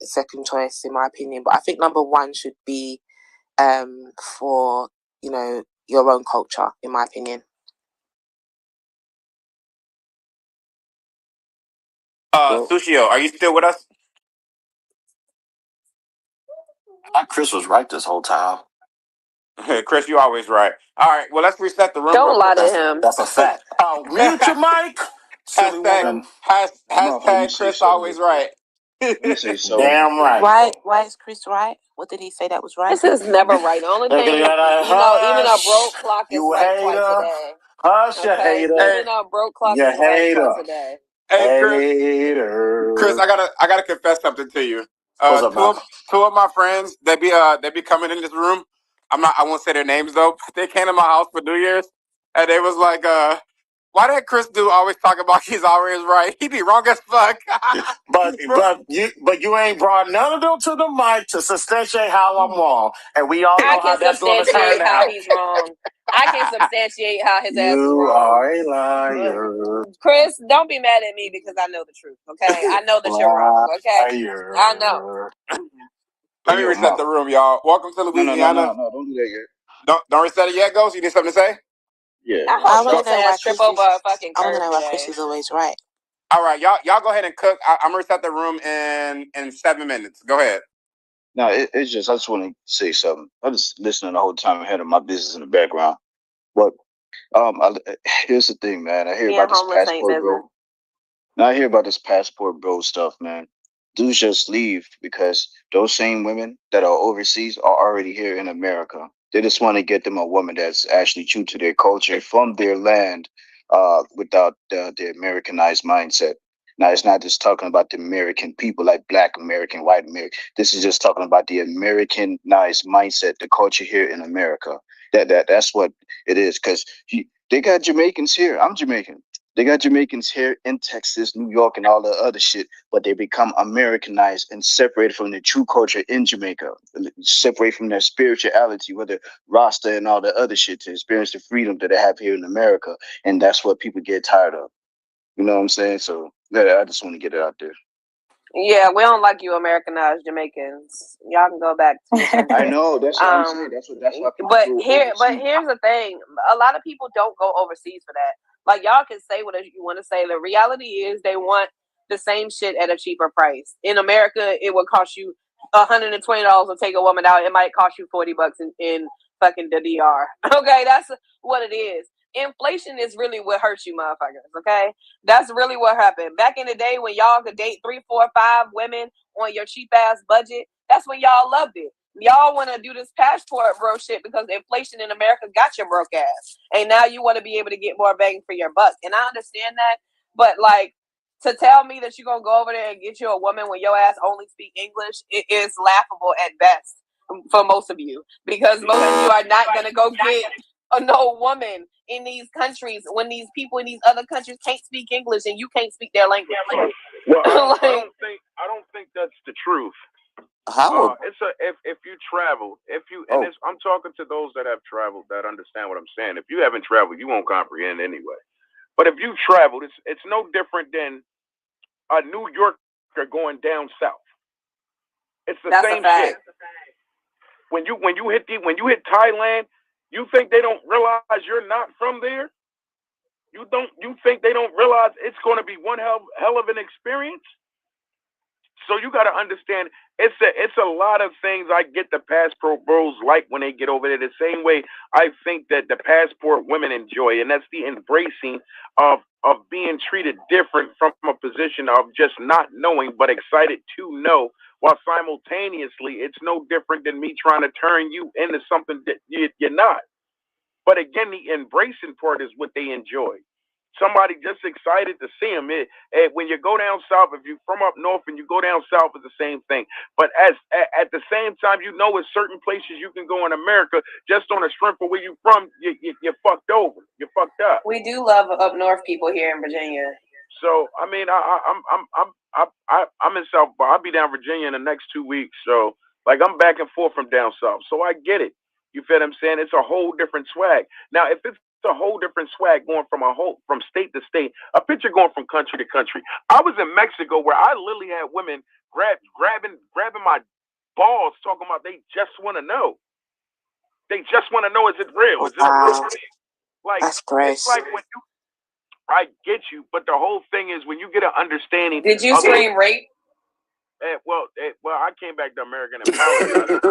second choice in my opinion. But I think number one should be for, you know, your own culture, in my opinion. Sushio, are you still with us? I thought Chris was right this whole time. Chris, you always right. All right, well, let's reset the room. Don't lie to him. That's a fact. Mute your mic. Hashtag Chris always right. Let me say so. Damn right. Why is Chris right? What did he say that was right? This is never right. The only thing, even a broke clock is right twice a day. Hush, you hater. Even a broke clock is right twice a day. Hey, Hater. Chris, I gotta confess something to you. Two of my friends, they be coming in this room. I won't say their names though. They came to my house for New Year's, and they was like, why that Chris dude always talk about he's always right? He be wrong as fuck. but you ain't brought none of them to the mic to substantiate how I'm wrong, and we all know how that's going to turn out. How he's wrong. I can substantiate how his ass is wrong. You are a liar. Chris, don't be mad at me because I know the truth, okay? I know that you're wrong, okay? Liar. I know. Let me reset the room, y'all. Welcome to Louisiana. No, don't do that yet. Don't reset it yet, Ghost. You need something to say? Yeah. I want to know why trip over a fucking curb. I want to know why Chris is always right. All right, y'all go ahead and cook. I'm gonna reset the room in 7 minutes. Go ahead. No, it's just I just want to say something. I was listening the whole time and had my business in the background. But here's the thing, man. I hear about this passport bro. Now I hear about this passport bro stuff, man. Dudes just leave because those same women that are overseas are already here in America. They just want to get them a woman that's actually true to their culture from their land, without the Americanized mindset. Now, it's not just talking about the American people, like Black American, white American. This is just talking about the Americanized mindset, the culture here in America. That's what it is. Because they got Jamaicans here. I'm Jamaican. They got Jamaicans here in Texas, New York, and all the other shit, but they become Americanized and separated from their true culture in Jamaica, separate from their spirituality, whether Rasta and all the other shit, to experience the freedom that they have here in America. And that's what people get tired of. You know what I'm saying? So yeah, I just want to get it out there. Yeah, we don't like you Americanized Jamaicans. Y'all can go back to I know, that's what I'm saying. That's what but here's the thing. A lot of people don't go overseas for that. Like, y'all can say whatever you want to say. The reality is they want the same shit at a cheaper price. In America, it would cost you $120 to take a woman out. It might cost you $40 in fucking the DR. Okay, that's what it is. Inflation is really what hurts you motherfuckers, okay? That's really what happened. Back in the day when y'all could date 3, 4, 5 women on your cheap-ass budget, that's when y'all loved it. Y'all want to do this passport bro shit because inflation in America got your broke ass. And now you want to be able to get more bang for your buck. And I understand that. But, like, to tell me that you're going to go over there and get you a woman when your ass only speak English, it is laughable at best for most of you. Because most of you are not going to go get no woman in these countries when these people in these other countries can't speak English and you can't speak their language. Well, I don't think that's the truth. How? If you travel, I'm talking to those that have traveled that understand what I'm saying. If you haven't traveled, you won't comprehend anyway. But if you traveled, it's no different than a New Yorker going down south. It's the same shit. When you hit Thailand, you think they don't realize you're not from there? You think they don't realize it's going to be one hell of an experience? So you got to understand, it's a lot of things I get the passport bros like when they get over there. The same way I think that the passport women enjoy, and that's the embracing of being treated different from a position of just not knowing, but excited to know. While simultaneously, it's no different than me trying to turn you into something that you're not. But again, the embracing part is what they enjoy. Somebody just excited to see them. When you go down south, if you're from up north and you go down south, it's the same thing. But at the same time, you know, with certain places you can go in America, just on the strength of where you're from, you're fucked over. You're fucked up. We do love up north people here in Virginia. So I mean, I'm in South. I'll be down Virginia in the next 2 weeks. So like I'm back and forth from down south. So I get it. You feel what I'm saying? It's a whole different swag. Now, if it's a whole different swag going from state to state, a picture going from country to country. I was in Mexico where I literally had women grabbing my balls, talking about they just want to know. They just want to know, is it real? Is it a real thing? Like, that's gross. It's like when you, I get you, but the whole thing is when you get an understanding. Did you scream rape? Well, I came back to American and apologized.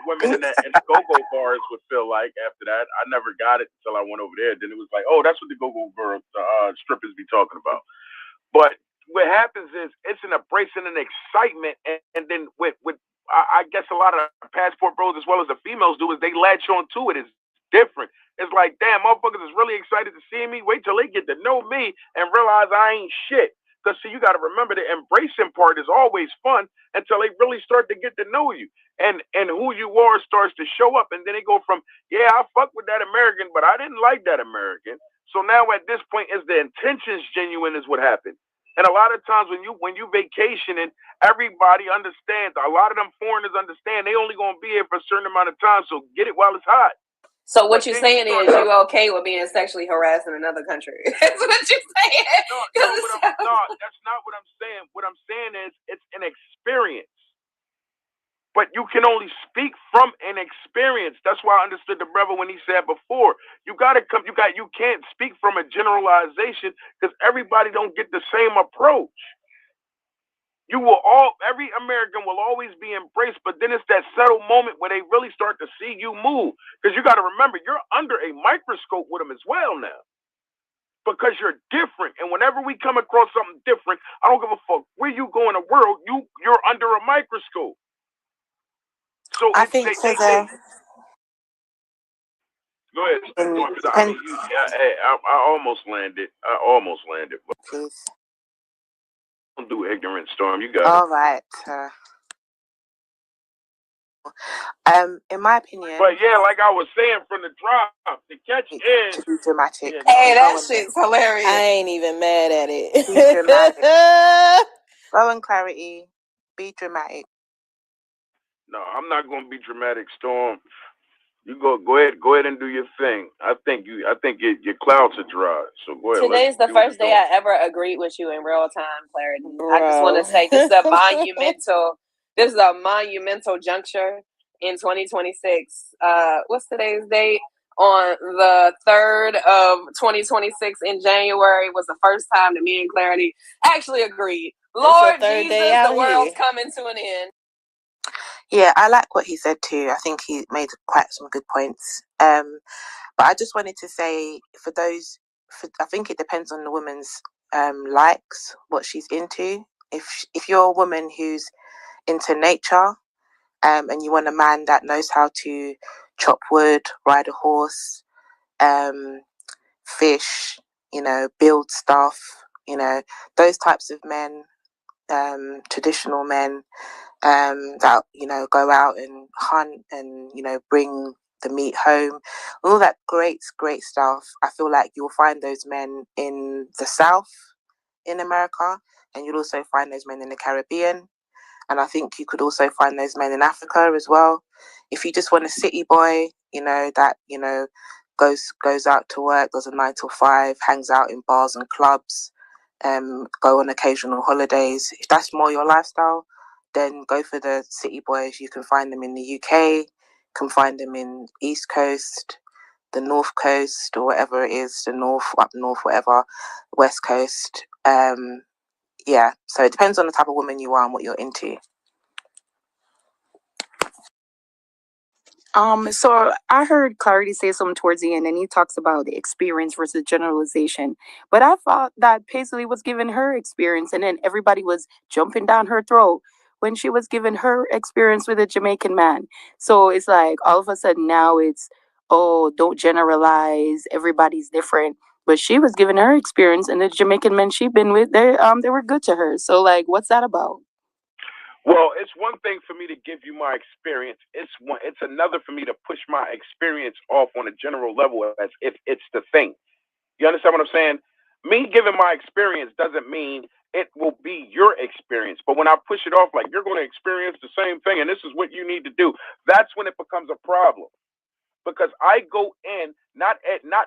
What the women in the go-go bars would feel like after that. I never got it until I went over there. Then it was like, oh, that's what the go-go girls, strippers be talking about. But what happens is it's an embrace and an excitement, and then with I guess a lot of passport bros as well as the females do is they latch on to it. It's different. It's like, damn, motherfuckers is really excited to see me. Wait till they get to know me and realize I ain't shit. Because, see, you got to remember the embracing part is always fun until they really start to get to know you. And who you are starts to show up. And then they go from, yeah, I fuck with that American, but I didn't like that American. So now at this point, is the intentions genuine is what happened. And a lot of times when you vacationing, everybody understands. A lot of them foreigners understand they only going to be here for a certain amount of time. So get it while it's hot. So what you're saying is you okay with being sexually harassed in another country? That's what you're saying. No, that's not what I'm saying. What I'm saying is it's an experience. But you can only speak from an experience. That's why I understood the brother when he said before, you can't speak from a generalization because everybody don't get the same approach. Every American will always be embraced, but then it's that subtle moment where they really start to see you move. Because you got to remember, you're under a microscope with them as well now. Because you're different. And whenever we come across something different, I don't give a fuck where you go in the world, you're under a microscope. So I think so. Go ahead. I almost landed. Please. Don't do ignorant, Storm. You got all right. In my opinion. But yeah, like I was saying from the drop, the catch is to be dramatic. Yeah, hey, that shit's hilarious. I ain't even mad at it. Be dramatic. Go on, Clarity. Be dramatic. No, I'm not gonna be dramatic, Storm. You go ahead and do your thing. I think your clouds are dry. So go ahead. Today's the first day I ever agreed with you in real time, Clarity. Bro. I just want to say this is a monumental juncture in 2026. What's today's date? On the 3rd of 2026 in January was the first time that me and Clarity actually agreed. Lord Jesus, the world's coming to an end. Yeah, I like what he said too. I think he made quite some good points. But I just wanted to say I think it depends on the woman's likes, what she's into. If you're a woman who's into nature, and you want a man that knows how to chop wood, ride a horse, fish, build stuff, those types of men, traditional men, that go out and hunt and bring the meat home, all that great stuff. I feel like you'll find those men in the South in America, and you'll also find those men in the Caribbean, and I think you could also find those men in Africa as well. If you just want a city boy, that goes out to work, does a 9 to 5, hangs out in bars and clubs, go on occasional holidays, if that's more your lifestyle, then go for the city boys. You can find them in the UK, can find them in East Coast, the North Coast, or whatever it is, the North, up North, whatever, West Coast. Yeah, so it depends on the type of woman you are and what you're into. So I heard Clarity say something towards the end, and he talks about the experience versus generalization. But I thought that Paisley was giving her experience, and then everybody was jumping down her throat when she was giving her experience with a Jamaican man. So it's like all of a sudden now it's, oh, don't generalize, everybody's different. But she was giving her experience, and the Jamaican men she'd been with, they were good to her. So like, what's that about? Well, it's one thing for me to give you my experience. It's another for me to push my experience off on a general level as if it's the thing. You understand what I'm saying? Me giving my experience doesn't mean it will be your experience. But when I push it off like you're going to experience the same thing and this is what you need to do, that's when it becomes a problem. Because I go in not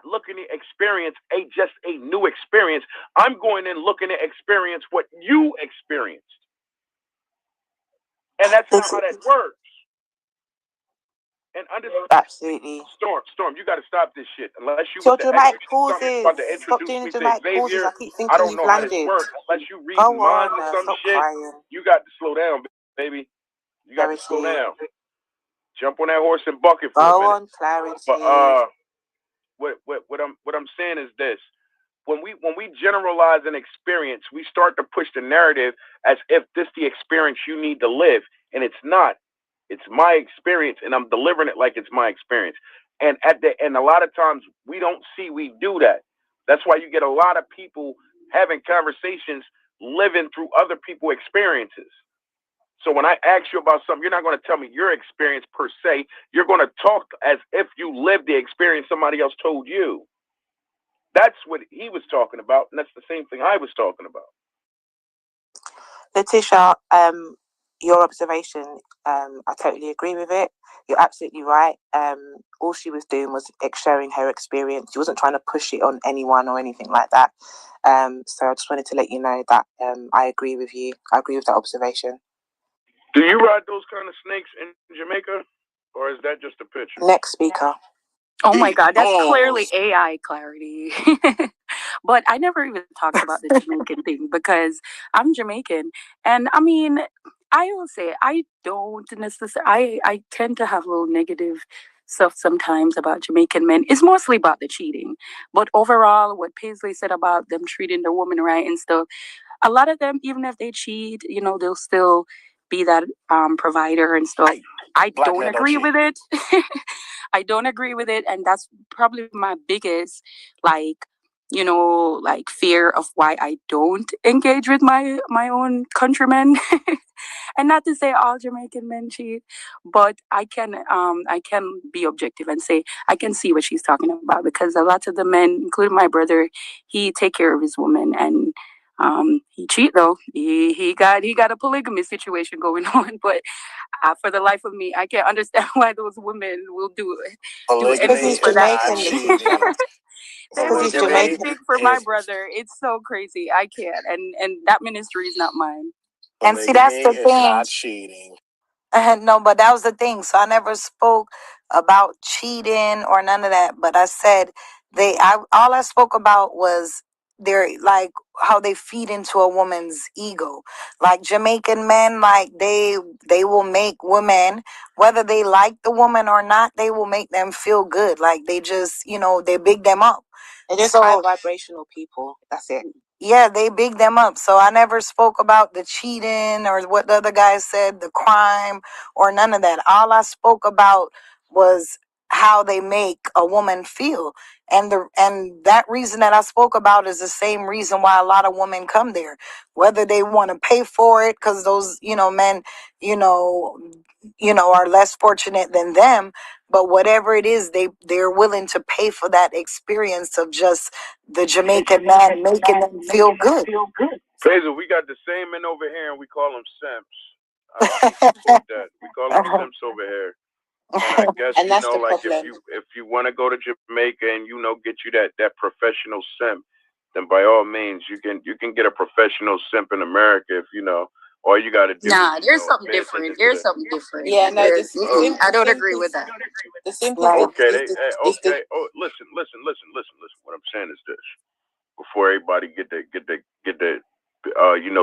looking to experience just a new experience. I'm going in looking to experience what you experienced. And that's not how that works. And understand. Absolutely. Storm, you got to stop this shit. Unless you your dramatic pauses. Stop doing the dramatic pauses. I keep thinking you've landed. Unless you read Go minds on, or some stop shit, crying. you got to slow down, baby. You got to slow down. Jump on that horse and bucket for a minute. Go on, Clarity. But what I'm saying is this. When we generalize an experience, we start to push the narrative as if this is the experience you need to live, and it's not. It's my experience, and I'm delivering it like it's my experience. And a lot of times we don't see we do that. That's why you get a lot of people having conversations, living through other people's experiences. So when I ask you about something, you're not going to tell me your experience per se. You're going to talk as if you lived the experience somebody else told you. That's what he was talking about, and that's the same thing I was talking about. Letitia, your observation, I totally agree with it. You're absolutely right. All she was doing was sharing her experience. She wasn't trying to push it on anyone or anything like that. So I just wanted to let you know that I agree with you. I agree with that observation. Do you ride those kind of snakes in Jamaica, or is that just a picture? Next speaker. Oh my God, that's clearly AI Clarity. But I never even talked about the Jamaican thing because I'm Jamaican. And I mean, I will say I don't necessarily, I tend to have a little negative stuff sometimes about Jamaican men. It's mostly about the cheating. But overall, what Paisley said about them treating the woman right and stuff, a lot of them, even if they cheat, they'll still be that provider and stuff. I don't agree with it. I don't agree with it, and that's probably my biggest fear of why I don't engage with my own countrymen. And not to say all Jamaican men cheat, but I can be objective and say I can see what she's talking about, because a lot of the men, including my brother, he take care of his woman, and he cheat though. He got a polygamy situation going on, but for the life of me, I can't understand why those women will do anything for that. They will do anything for my brother. It's so crazy. I can't, and that ministry is not mine. And see, that's the thing. Not cheating. No, but that was the thing. So I never spoke about cheating or none of that. But I said all I spoke about was like how they feed into a woman's ego. Like Jamaican men, like they will make women, whether they like the woman or not, they will make them feel good. Like they just, they big them up. They're just high vibrational people. That's it. Yeah, they big them up. So I never spoke about the cheating or what the other guy said, the crime or none of that. All I spoke about was how they make a woman feel. And that reason that I spoke about is the same reason why a lot of women come there, whether they want to pay for it because those, men, are less fortunate than them. But whatever it is, they're willing to pay for that experience of just the Jamaican man making them feel good. Faisal, we got the same men over here, and we call them simps. We call them simps over here. And I guess and that's the like problem. if you want to go to Jamaica and get you that professional simp, then by all means you can get a professional simp in America if all you got to do. Nah, there's something different. There's something different. Yeah, no, I don't agree with that. The simple okay. Oh, listen. What I'm saying is this: before everybody get the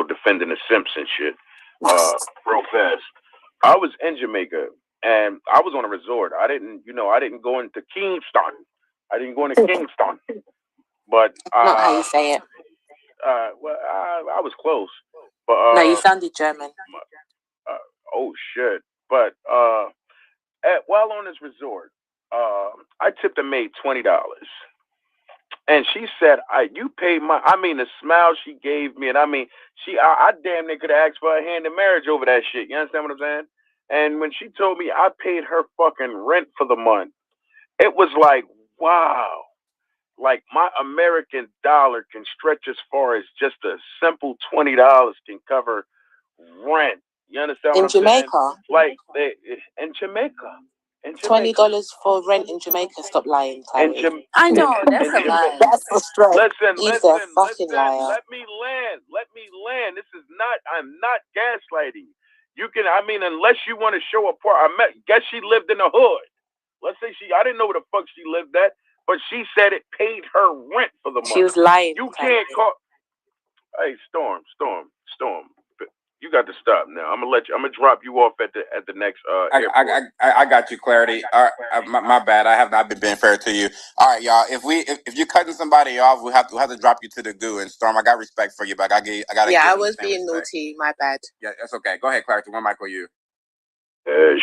defending the simps and shit, real fast. I was in Jamaica and I was on a resort. I didn't go into Kingston. But not how you say it. Well, I was close. But no, you sounded German. Oh shit! But while on this resort, I tipped a maid $20, and she said, "You paid my." I mean, the smile she gave me, and I mean, I damn near could have asked for a hand in marriage over that shit. You understand what I'm saying? And when she told me I paid her fucking rent for the month, it was like, wow. Like my American dollar can stretch as far as just a simple $20 can cover rent. You understand what I'm Jamaica? saying? Like in Jamaica. $20 for rent in Jamaica. Stop lying, Clarity. I know that's a lie. That's a stretch. Listen. Fucking liar. Let me land. I'm not gaslighting. You can, I mean, unless you want to show a part. Guess she lived in the hood. Let's say I didn't know where the fuck she lived at, but she said it paid her rent for the month. She was lying. You can't call. Hey, Storm. You got to stop now. I'm gonna drop you off at the next airport. I got you, Clarity. All right, my bad. I have not been being fair to you. All right, y'all. If you're cutting somebody off, we have to drop you to the goo. And Storm, I got respect for you, but I gotta. Yeah, I was being naughty. My bad. Yeah, that's okay. Go ahead, Clarity. One mic for you.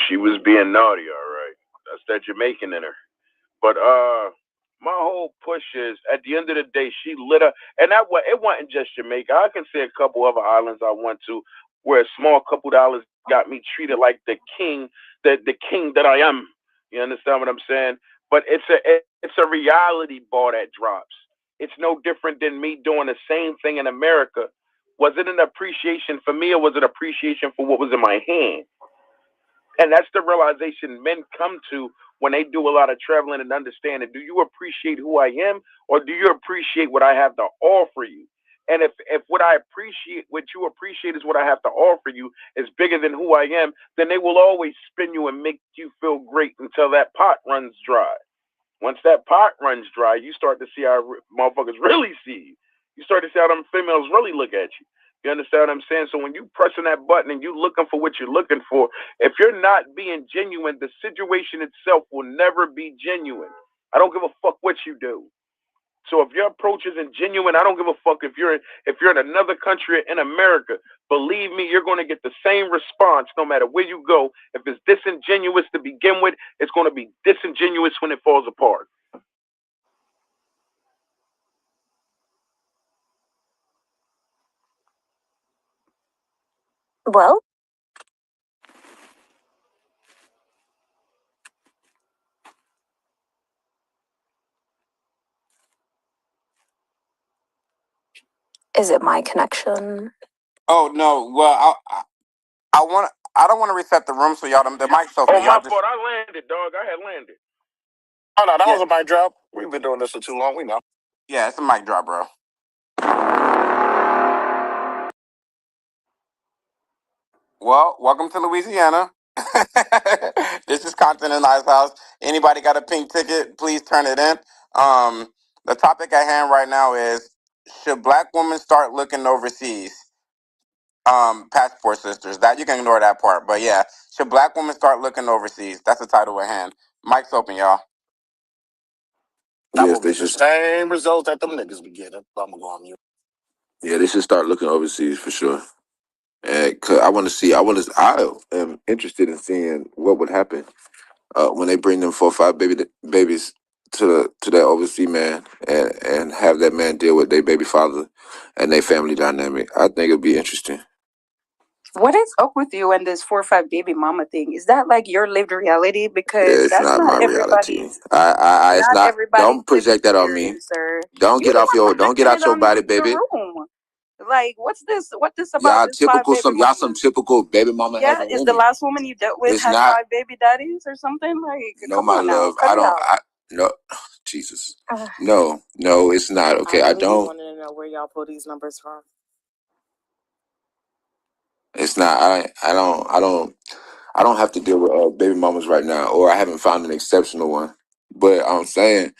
She was being naughty, all right. That's that Jamaican in her. But my whole push is at the end of the day, she lit up, and it wasn't just Jamaica. I can say a couple other islands I went to where a small couple dollars got me treated like the king, the king that I am. You understand what I'm saying? But it's a reality bar that drops. It's no different than me doing the same thing in America. Was it an appreciation for me, or was it appreciation for what was in my hand? And that's the realization men come to when they do a lot of traveling and understanding. Do you appreciate who I am, or do you appreciate what I have to offer you? And if what you appreciate is what I have to offer you is bigger than who I am, then they will always spin you and make you feel great until that pot runs dry. Once that pot runs dry, you start to see how motherfuckers really see you. You start to see how them females really look at you. You understand what I'm saying? So when you pressing that button and you looking for what you're looking for, if you're not being genuine, the situation itself will never be genuine. I don't give a fuck what you do. So if your approach isn't genuine, I don't give a fuck if you're in another country in America. Believe me, you're going to get the same response no matter where you go. If it's disingenuous to begin with, it's going to be disingenuous when it falls apart. Well, is it my connection? Oh no. Well, I don't want to reset the room, so y'all the mic's open. Oh, my fault. I landed, dog. I had landed. Oh no, that was a mic drop. We've been doing this for too long. We know. Yeah, it's a mic drop, bro. Well, welcome to Louisiana. This is Content in Ice House. Anybody got a pink ticket? Please turn it in. The topic at hand right now is: should Black women start looking overseas? Passport sisters. That you can ignore that part, but yeah, should Black women start looking overseas? That's the title at hand. Mic's open, y'all. Yes, they should. Same results that them niggas be getting. I'm gonna go on mute. Yeah, they should start looking overseas for sure. And cause I am interested in seeing what would happen when they bring them 4 or 5 babies to that overseas man and have that man deal with their baby father and their family dynamic. I think it'd be interesting. What is up with you and this 4 or 5 baby mama thing? Is that like your lived reality? Because It's that's not my reality. It's not. Don't project that on me. Sir. Don't get out your body, baby. Like, what's this? What this about? Y'all this typical some typical baby mama. Yeah, is the last woman you dealt with had 5 baby daddies or something? Like, no, my love. No, Jesus. No, it's not. Okay, I don't. Want to know where y'all pull these numbers from. It's not. I don't have to deal with baby mamas right now, or I haven't found an exceptional one. But I'm saying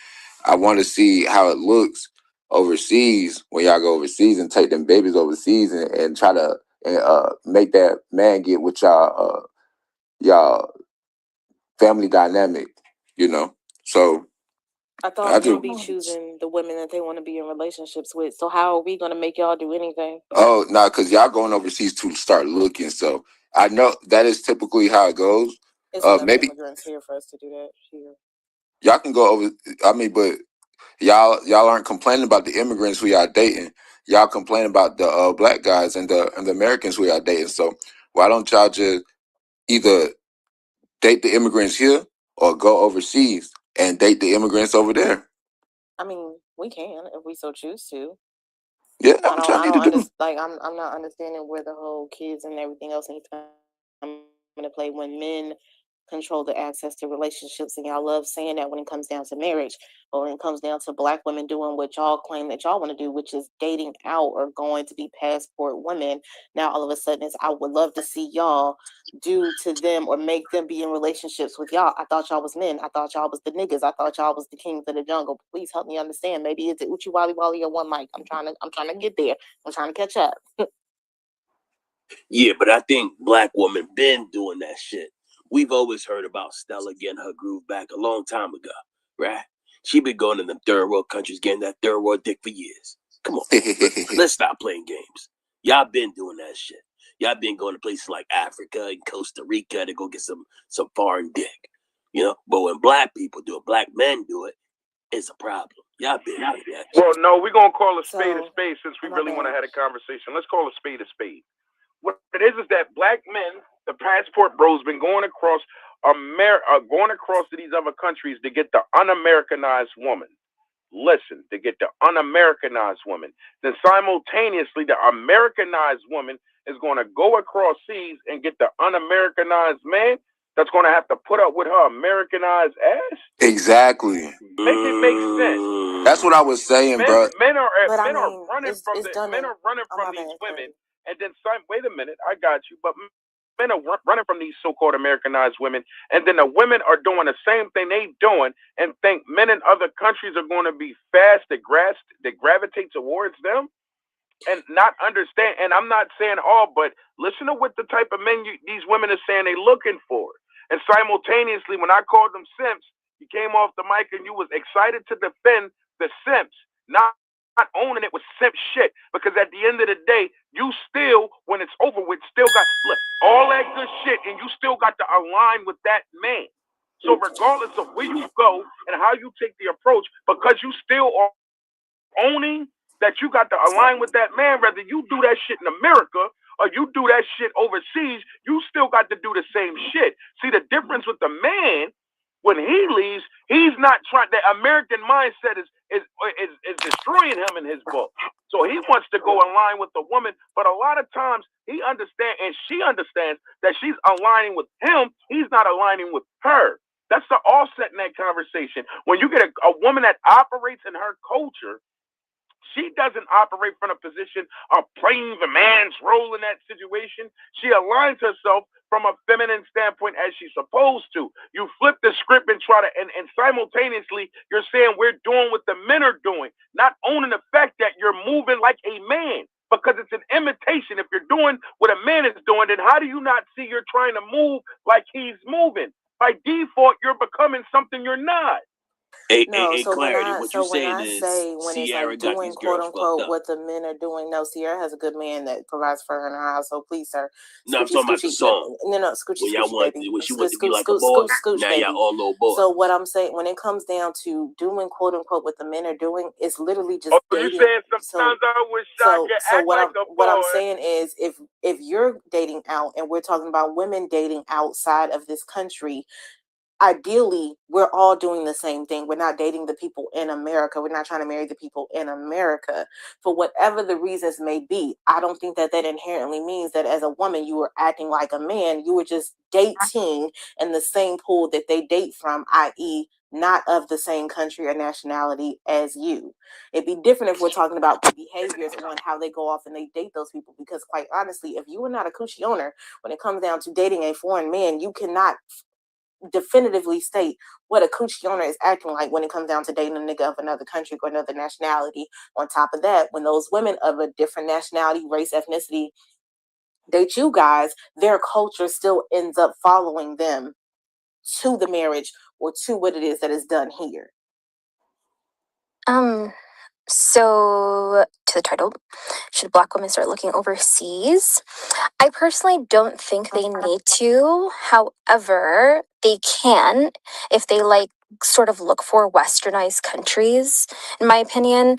I want to see how it looks overseas when y'all go overseas and take them babies overseas and try to make that man get with y'all family dynamic, So I thought men be choosing the women that they want to be in relationships with. So how are we going to make y'all do anything? Oh, no, because y'all going overseas to start looking. So I know that is typically how it goes. It's maybe immigrants here for us to do that here. Y'all can go over. But y'all aren't complaining about the immigrants who y'all dating. Y'all complain about the black guys and the Americans who y'all dating. So why don't y'all just either date the immigrants here or go overseas and date the immigrants over there? I mean, we can if we so choose to. Yeah, that's what y'all need to do. Like, I'm not understanding where the whole kids and everything else needs to come into play when men control the access to relationships, and y'all love saying that when it comes down to marriage. But when it comes down to Black women doing what y'all claim that y'all want to do, which is dating out or going to be passport women, now all of a sudden I would love to see y'all do to them or make them be in relationships with y'all. I thought y'all was men. I thought y'all was the niggas. I thought y'all was the kings of the jungle. Please help me understand. Maybe it's Uchi Wally Wally or one mic. I'm trying to get there. I'm trying to catch up. Yeah, but I think Black women been doing that shit. We've always heard about Stella getting her groove back a long time ago, right? She been going to them third world countries getting that third world dick for years. Come on, let's stop playing games. Y'all been doing that shit. Y'all been going to places like Africa and Costa Rica to go get some foreign dick, you know. But when Black people do it, Black men do it, it's a problem. Y'all been doing that shit. Well, no, we're gonna call a spade a spade since we really want to have a conversation. Let's call a spade a spade. What it is that Black men, the passport bros, been going across going across to these other countries to get the un-Americanized woman. Listen, to get the un-Americanized woman. Then simultaneously, the Americanized woman is going to go across seas and get the un-Americanized man that's going to have to put up with her Americanized ass. Exactly. Make it make sense. That's what I was saying, bro. Men are running from these women, and then wait a minute, I got you. But men are running from these so-called Americanized women, and then the women are doing the same thing they doing, and think men in other countries are going to be fast to gravitate towards them, and not understand. And I'm not saying all, but listen to what the type of men these women are saying they looking for. And simultaneously, when I called them simps, you came off the mic and you was excited to defend the simps, not owning it with simp shit. Because at the end of the day, you still, when it's over with, still got all that good shit, and you still got to align with that man. So regardless of where you go and how you take the approach, because you still are owning that you got to align with that man, whether you do that shit in America or you do that shit overseas, you still got to do the same shit. See, the difference with the man, when he leaves, he's not trying. The American mindset is destroying him in his book. So he wants to go align with the woman, but a lot of times he understands and she understands that she's aligning with him. He's not aligning with her. That's the offset in that conversation. When you get a woman that operates in her culture, she doesn't operate from a position of playing the man's role in that situation. She aligns herself from a feminine standpoint as she's supposed to. You flip the script and try to, and simultaneously, you're saying we're doing what the men are doing, not owning the fact that you're moving like a man, because it's an imitation. If you're doing what a man is doing, then how do you not see you're trying to move like he's moving? By default, you're becoming something you're not. Clarity, what you're saying is when Sierra it's like doing quote unquote what the men are doing. No, Sierra has a good man that provides for her in her house. So please, sir. No, I'm talking about the song. No, Scoochie, baby. When she wants to be like a boy, now y'all all little boys. So what I'm saying, when it comes down to doing quote unquote what the men are doing, it's literally just dating. You saying sometimes I wish I could act like a boy. What I'm saying is, if you're dating out, and we're talking about women dating outside of this country, ideally, we're all doing the same thing. We're not dating the people in America. We're not trying to marry the people in America. For whatever the reasons may be, I don't think that inherently means that as a woman, you were acting like a man. You were just dating in the same pool that they date from, i.e., not of the same country or nationality as you. It'd be different if we're talking about the behaviors on how they go off and they date those people. Because quite honestly, if you are not a coochie owner, when it comes down to dating a foreign man, you cannot definitively state what a coochie owner is acting like when it comes down to dating a nigga of another country or another nationality. On top of that, when those women of a different nationality, race, ethnicity date you guys, their culture still ends up following them to the marriage or to what it is that is done here. So, to the title, should Black women start looking overseas? I personally don't think they need to. However, they can if they like sort of look for westernized countries, in my opinion,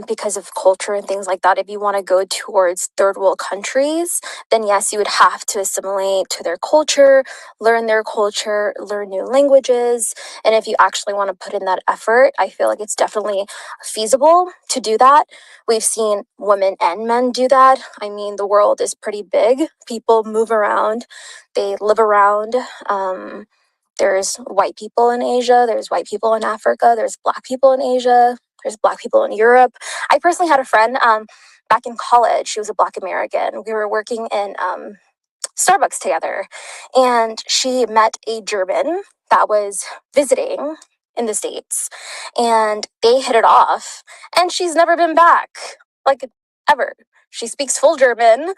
because of culture and things like that. If you want to go towards third world countries, then yes, you would have to assimilate to their culture, learn new languages. And if you actually want to put in that effort, I feel like it's definitely feasible to do that. We've seen women and men do that. I mean, the world is pretty big. People move around, they live around. There's white people in Asia, there's white people in Africa, there's black people in Asia, there's black people in Europe. I personally had a friend back in college. She was a Black American. We were working in Starbucks together, and she met a German that was visiting in the States, and they hit it off, and she's never been back, like, ever. She speaks full German,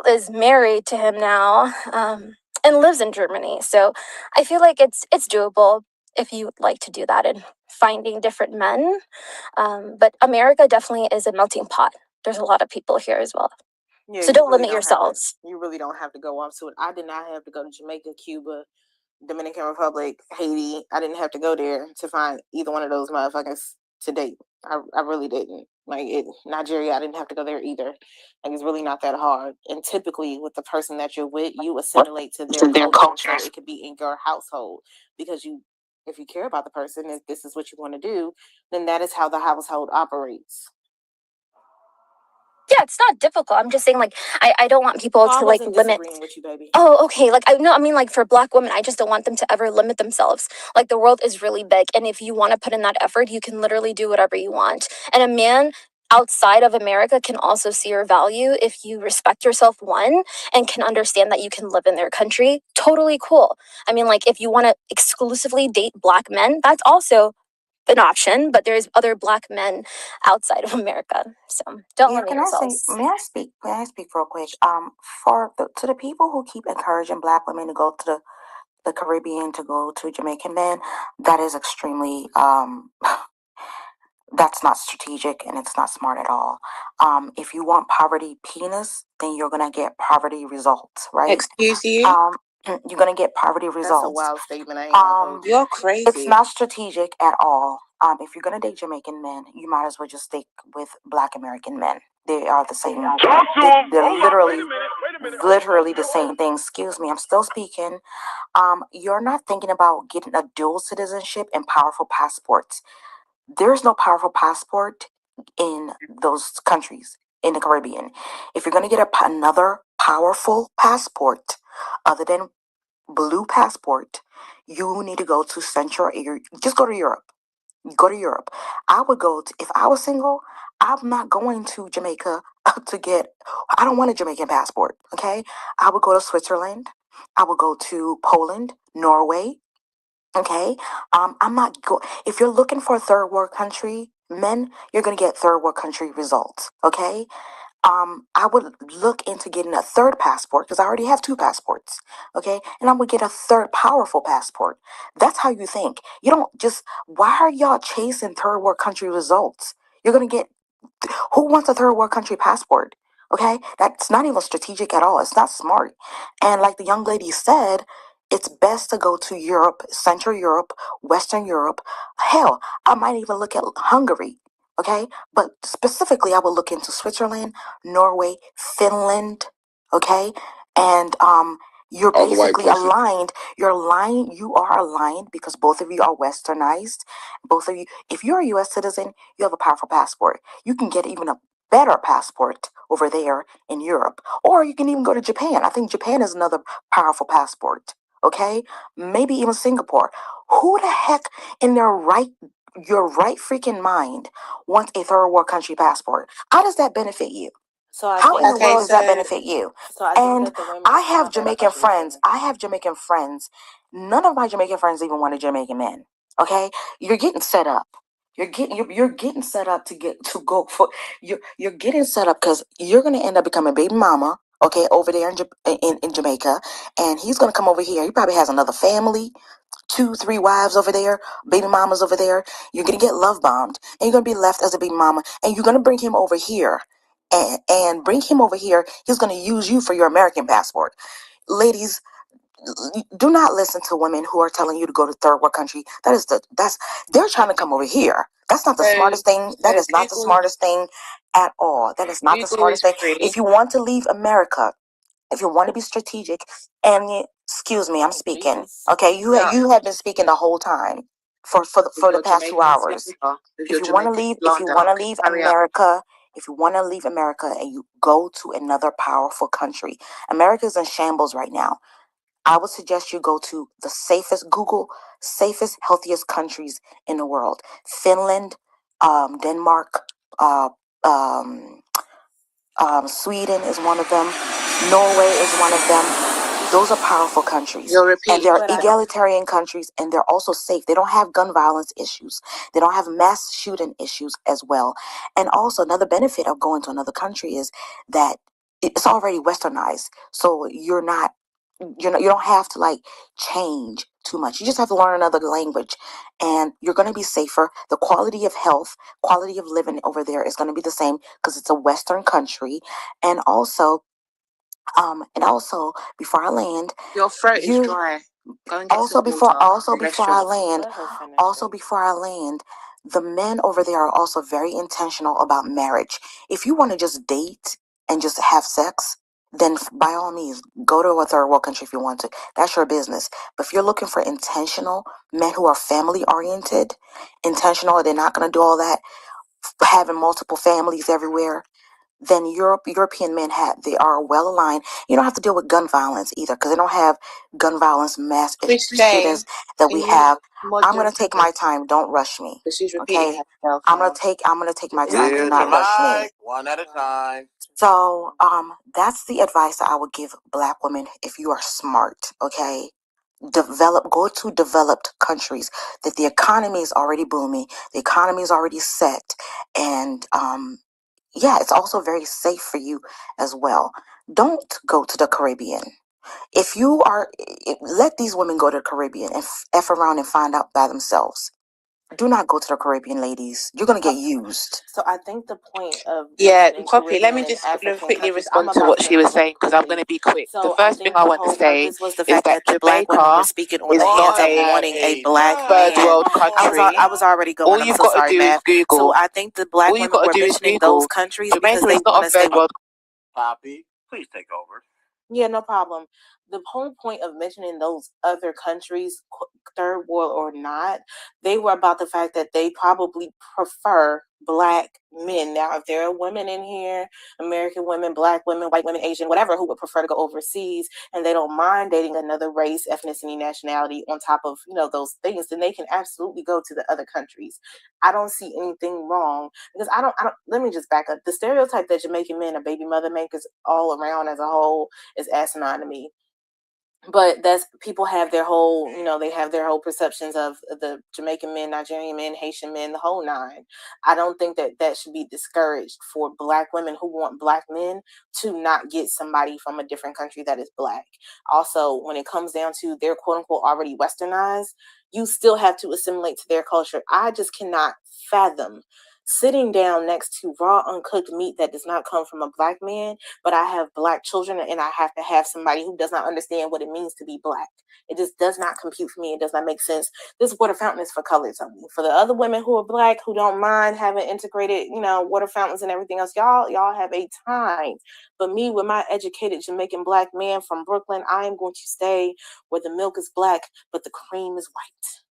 is married to him now, and lives in Germany. So I feel like it's doable if you would like to do that and finding different men. But America definitely is a melting pot. There's a lot of people here as well. Yeah, so don't limit yourselves. You really don't have to go off to it. I did not have to go to Jamaica, Cuba, Dominican Republic, Haiti. I didn't have to go there to find either one of those motherfuckers to date. I really didn't. Nigeria, I didn't have to go there either. Like, it's really not that hard. And typically with the person that you're with, you assimilate to their culture. So it could be in your household because if you care about the person, if this is what you want to do, then that is how the household operates. Yeah, it's not difficult. I'm just saying, like, I don't want people to like limit. With you, baby. Oh, okay. Like, I mean, like, for Black women, I just don't want them to ever limit themselves. Like, the world is really big, and if you want to put in that effort, you can literally do whatever you want. And a man outside of America can also see your value if you respect yourself, one, and can understand that you can live in their country. Totally cool. I mean, like, if you want to exclusively date Black men, that's also an option, but there's other Black men outside of America. So don't limit yourselves. May I speak real quick? To the people who keep encouraging Black women to go to the Caribbean, to go to Jamaican men, that is extremely that's not strategic and it's not smart at all. If you want poverty penis, then you're gonna get poverty results, right? Excuse you? You're gonna get poverty results. That's a wild statement. You're crazy. It's not strategic at all. If you're gonna date Jamaican men, you might as well just stick with Black American men. They are the same. They're literally the same thing. Excuse me, I'm still speaking. You're not thinking about getting a dual citizenship and powerful passports. There's no powerful passport in those countries in the Caribbean. If you're going to get another powerful passport other than blue passport, you need to go to just go to Europe. Go to Europe. I would go to, if I was single, I'm not going to Jamaica I don't want a Jamaican passport, okay? I would go to Switzerland. I would go to Poland, Norway, okay? I'm not if you're looking for a third world country men, you're gonna get third world country results, okay? I would look into getting a third passport because I already have 2 passports, okay? And I would get a third powerful passport. That's how you think. You don't just, why are y'all chasing third world country results? You're gonna get, who wants a third world country passport? Okay, that's not even strategic at all. It's not smart. And like the young lady said, it's best to go to Europe, Central Europe, Western Europe. Hell, I might even look at Hungary. Okay, but specifically, I would look into Switzerland, Norway, Finland. Okay, and you're basically aligned. You're aligned. You are aligned because both of you are westernized. Both of you, if you're a U.S. citizen, you have a powerful passport. You can get even a better passport over there in Europe, or you can even go to Japan. I think Japan is another powerful passport. Okay, maybe even Singapore. Who the heck in your right freaking mind wants a third world country passport? How does that benefit you? How in the world does that benefit you? And I have Jamaican friends. None of my Jamaican friends even want a Jamaican man. Okay, you're getting set up. You're getting set up you're getting set up because you're gonna end up becoming baby mama. Okay, over there in Jamaica, and he's gonna come over here. He probably has another family. 2, 3 wives over there, baby mamas over there. You're gonna get love bombed, and you're gonna be left as a baby mama, and you're gonna bring him over here, and bring him over here. He's gonna use you for your American passport, ladies. do not listen to women who are telling you to go to third world country. They're trying to come over here. That's not the smartest thing. That is not the smartest thing at all. That is not the smartest thing. If you want to leave America, if you want to be strategic, and excuse me, I'm speaking. Okay, you have been speaking the whole time for the past 2 hours. If you want to leave America, if you want to leave America and you go to another powerful country, America is in shambles right now. I would suggest you go to the safest, healthiest countries in the world. Finland, Denmark, Sweden is one of them. Norway is one of them. Those are powerful countries. And they're egalitarian countries, and they're also safe. They don't have gun violence issues. They don't have mass shooting issues as well. And also another benefit of going to another country is that it's already westernized. So you don't have to like change too much. You just have to learn another language, and you're going to be safer. The quality of health, quality of living over there is going to be the same because it's a Western country. And also before I land, your throat is dry. Go and get some water. Before I land, the men over there are also very intentional about marriage. If you want to just date and just have sex, then by all means, go to a third world country if you want to. That's your business. But if you're looking for intentional men who are family oriented, intentional, they're not going to do all that, having multiple families everywhere, then European men they are well aligned. You don't have to deal with gun violence either because they don't have gun violence mass shootings that we have. I'm going to take my time. Don't rush me. Okay? I'm going to take my time. Do not rush me. One at a time. So, that's the advice that I would give Black women if you are smart, okay? Go to developed countries that the economy is already booming, the economy is already set, and it's also very safe for you as well. Don't go to the Caribbean. Let these women go to the Caribbean and F around and find out by themselves. Do not go to the Caribbean, ladies. You're going to get used. So I think the point of Poppy, let me just quickly respond to what she was saying because I'm going to be quick. So the first thing I want to say is that Jamaica is not a third world country. I was already going. All you've got to do is Google. So I think the Black women were mentioning those countries because Jamaica is not a third world. Poppy, please take over. Yeah, no problem. The whole point of mentioning those other countries, third world or not, they were about the fact that they probably prefer Black men. Now, if there are women in here, American women, Black women, white women, Asian, whatever, who would prefer to go overseas and they don't mind dating another race, ethnicity, nationality on top of, those things, then they can absolutely go to the other countries. I don't see anything wrong because I don't, let me just back up. The stereotype that Jamaican men are baby mother makers all around as a whole is asinine to me. But people have their whole, they have their whole perceptions of the Jamaican men, Nigerian men, Haitian men, the whole nine. I don't think that should be discouraged for Black women who want Black men to not get somebody from a different country that is Black. Also, when it comes down to their quote unquote already westernized, you still have to assimilate to their culture. I just cannot fathom sitting down next to raw, uncooked meat that does not come from a Black man, but I have Black children and I have to have somebody who does not understand what it means to be Black. It just does not compute for me. It does not make sense. This water fountain is for colors only. For the other women who are Black, who don't mind having integrated, water fountains and everything else, y'all have a time. But me, with my educated Jamaican Black man from Brooklyn, I am going to stay where the milk is black, but the cream is white.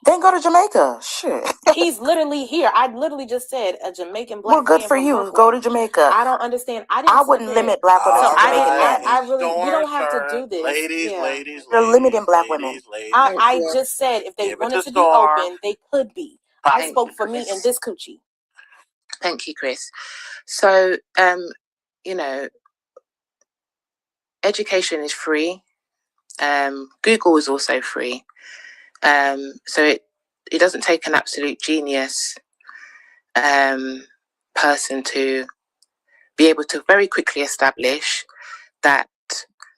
Then go to Jamaica. Shit. He's literally here. I literally just said a Jamaican Black. Well, good for you. Brooklyn. Go to Jamaica. I don't understand. I wouldn't limit Black women to Jamaican men. I really, you don't have to do this. Ladies, you're limiting Black women. I just said if they wanted to be open, they could be. I spoke for me and this coochie. Thank you, Chris. So, education is free. Google is also free. So it doesn't take an absolute genius person to be able to very quickly establish that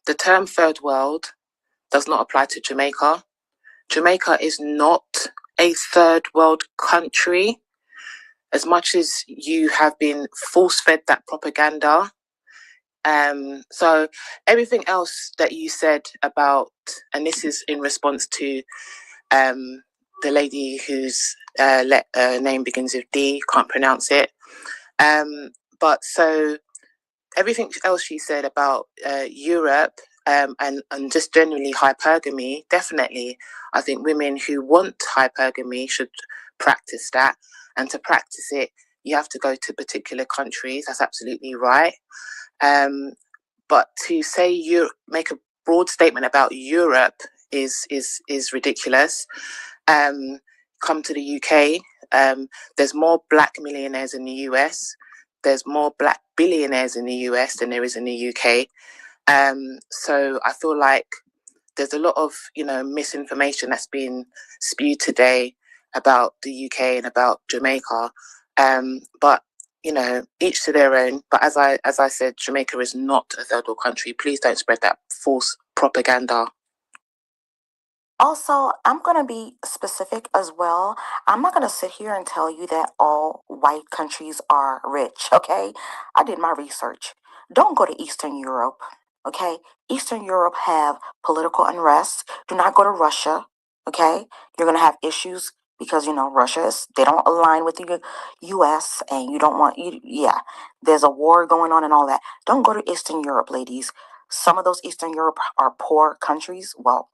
the term third world does not apply to Jamaica. Jamaica is not a third world country. As much as you have been force-fed that propaganda, So everything else that you said about, and this is in response to the lady whose name begins with D, can't pronounce it. But so everything else she said about Europe and just generally hypergamy, definitely, I think women who want hypergamy should practice that. And to practice it, you have to go to particular countries. That's absolutely right. But to say you make a broad statement about Europe is ridiculous. Come to the UK. There's more black millionaires in the US. There's more black billionaires in the US than there is in the UK. So I feel like there's a lot of, misinformation that's been spewed today about the UK and about Jamaica. But each to their own. But as I said, Jamaica is not a third world country. Please don't spread that false propaganda. Also, I'm going to be specific as well. I'm not going to sit here and tell you that all white countries are rich, okay? I did my research. Don't go to Eastern Europe, okay? Eastern Europe have political unrest. Do not go to Russia, okay? You're going to have issues because, Russia they don't align with the U.S. and you don't want, there's a war going on and all that. Don't go to Eastern Europe, ladies. Some of those Eastern Europe are poor countries. Well,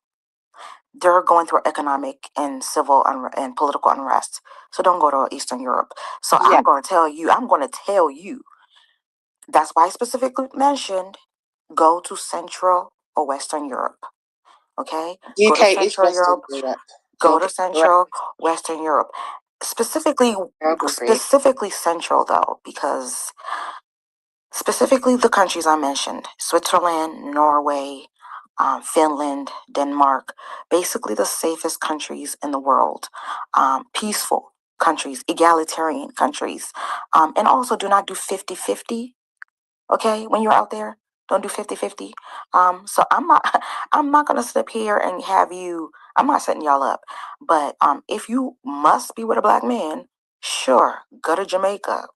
they're going through economic and civil and political unrest. So don't go to Eastern Europe. So yeah. I'm going to tell you, that's why I specifically mentioned go to Central or Western Europe. Okay? UK go to Central is Western Europe. Go to Central, Western Europe. Specifically Central though, because specifically the countries I mentioned, Switzerland, Norway, Finland, Denmark, basically the safest countries in the world, peaceful countries, egalitarian countries. And also do not do 50-50, okay, when you're out there. Don't do 50-50. So I'm not going to sit up here and have you, I'm not setting y'all up. But if you must be with a black man, sure, go to Jamaica.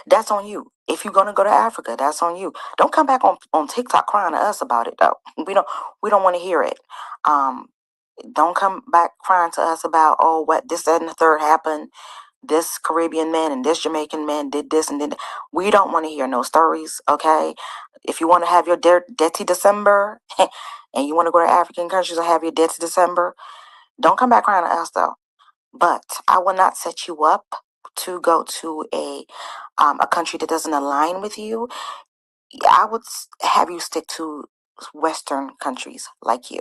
That's on you. If you're gonna go to Africa, that's on you. Don't come back on TikTok crying to us about it though. We don't want to hear it. Don't come back crying to us about what this, that, and the third happened. This Caribbean man and this Jamaican man did this and did that. We don't want to hear no stories, okay? If you want to have your dirty December and you want to go to African countries and have your dirty December, don't come back crying to us though. But I will not set you up to go to a country that doesn't align with you. I would have you stick to Western countries like you,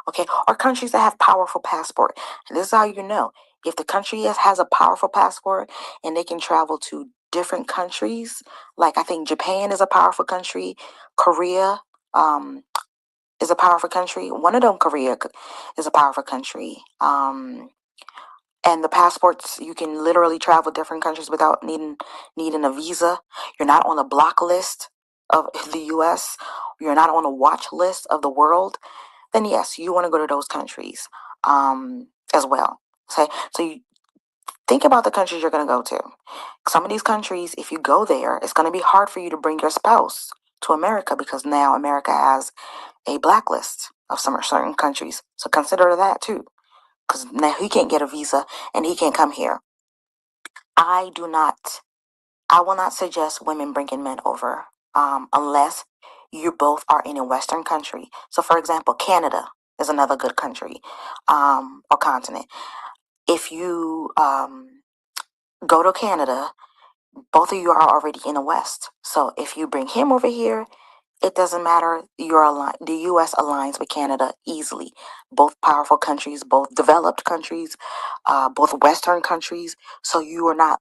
okay? Or countries that have powerful passport. And this is how you know. If the country has a powerful passport and they can travel to different countries, like I think Japan is a powerful country, Korea is a powerful country. One of them, Korea, is a powerful country. And the passports, you can literally travel different countries without needing a visa. You're not on a block list of the U.S. You're not on a watch list of the world. Then yes, you want to go to those countries as well. Okay, so you think about the countries you're going to go to. Some of these countries, if you go there, it's going to be hard for you to bring your spouse to America because now America has a blacklist of some certain countries. So consider that too. Because now he can't get a visa and he can't come here. I will not suggest women bringing men over unless you both are in a Western country. So, for example, Canada is another good country or continent. If you go to Canada, both of you are already in the West. So, if you bring him over here, it doesn't matter. The U.S. aligns with Canada easily. Both powerful countries, both developed countries, both Western countries. So you are not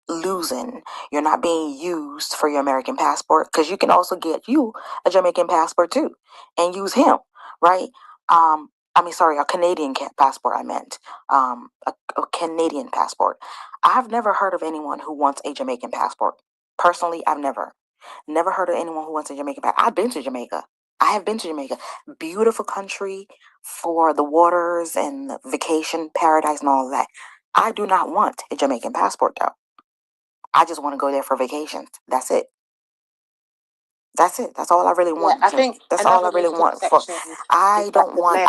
losing. You're not being used for your American passport because you can also get you a Jamaican passport too and use him, right? A Canadian passport. I meant a Canadian passport. I've never heard of anyone who wants a Jamaican passport. Personally, I've never heard of anyone who wants a Jamaican passport. I've been to Jamaica. I have been to Jamaica. Beautiful country for the waters and the vacation paradise and all of that. I do not want a Jamaican passport though. I just want to go there for vacations. That's it. That's it. That's all I really want. I think that's all I really want. I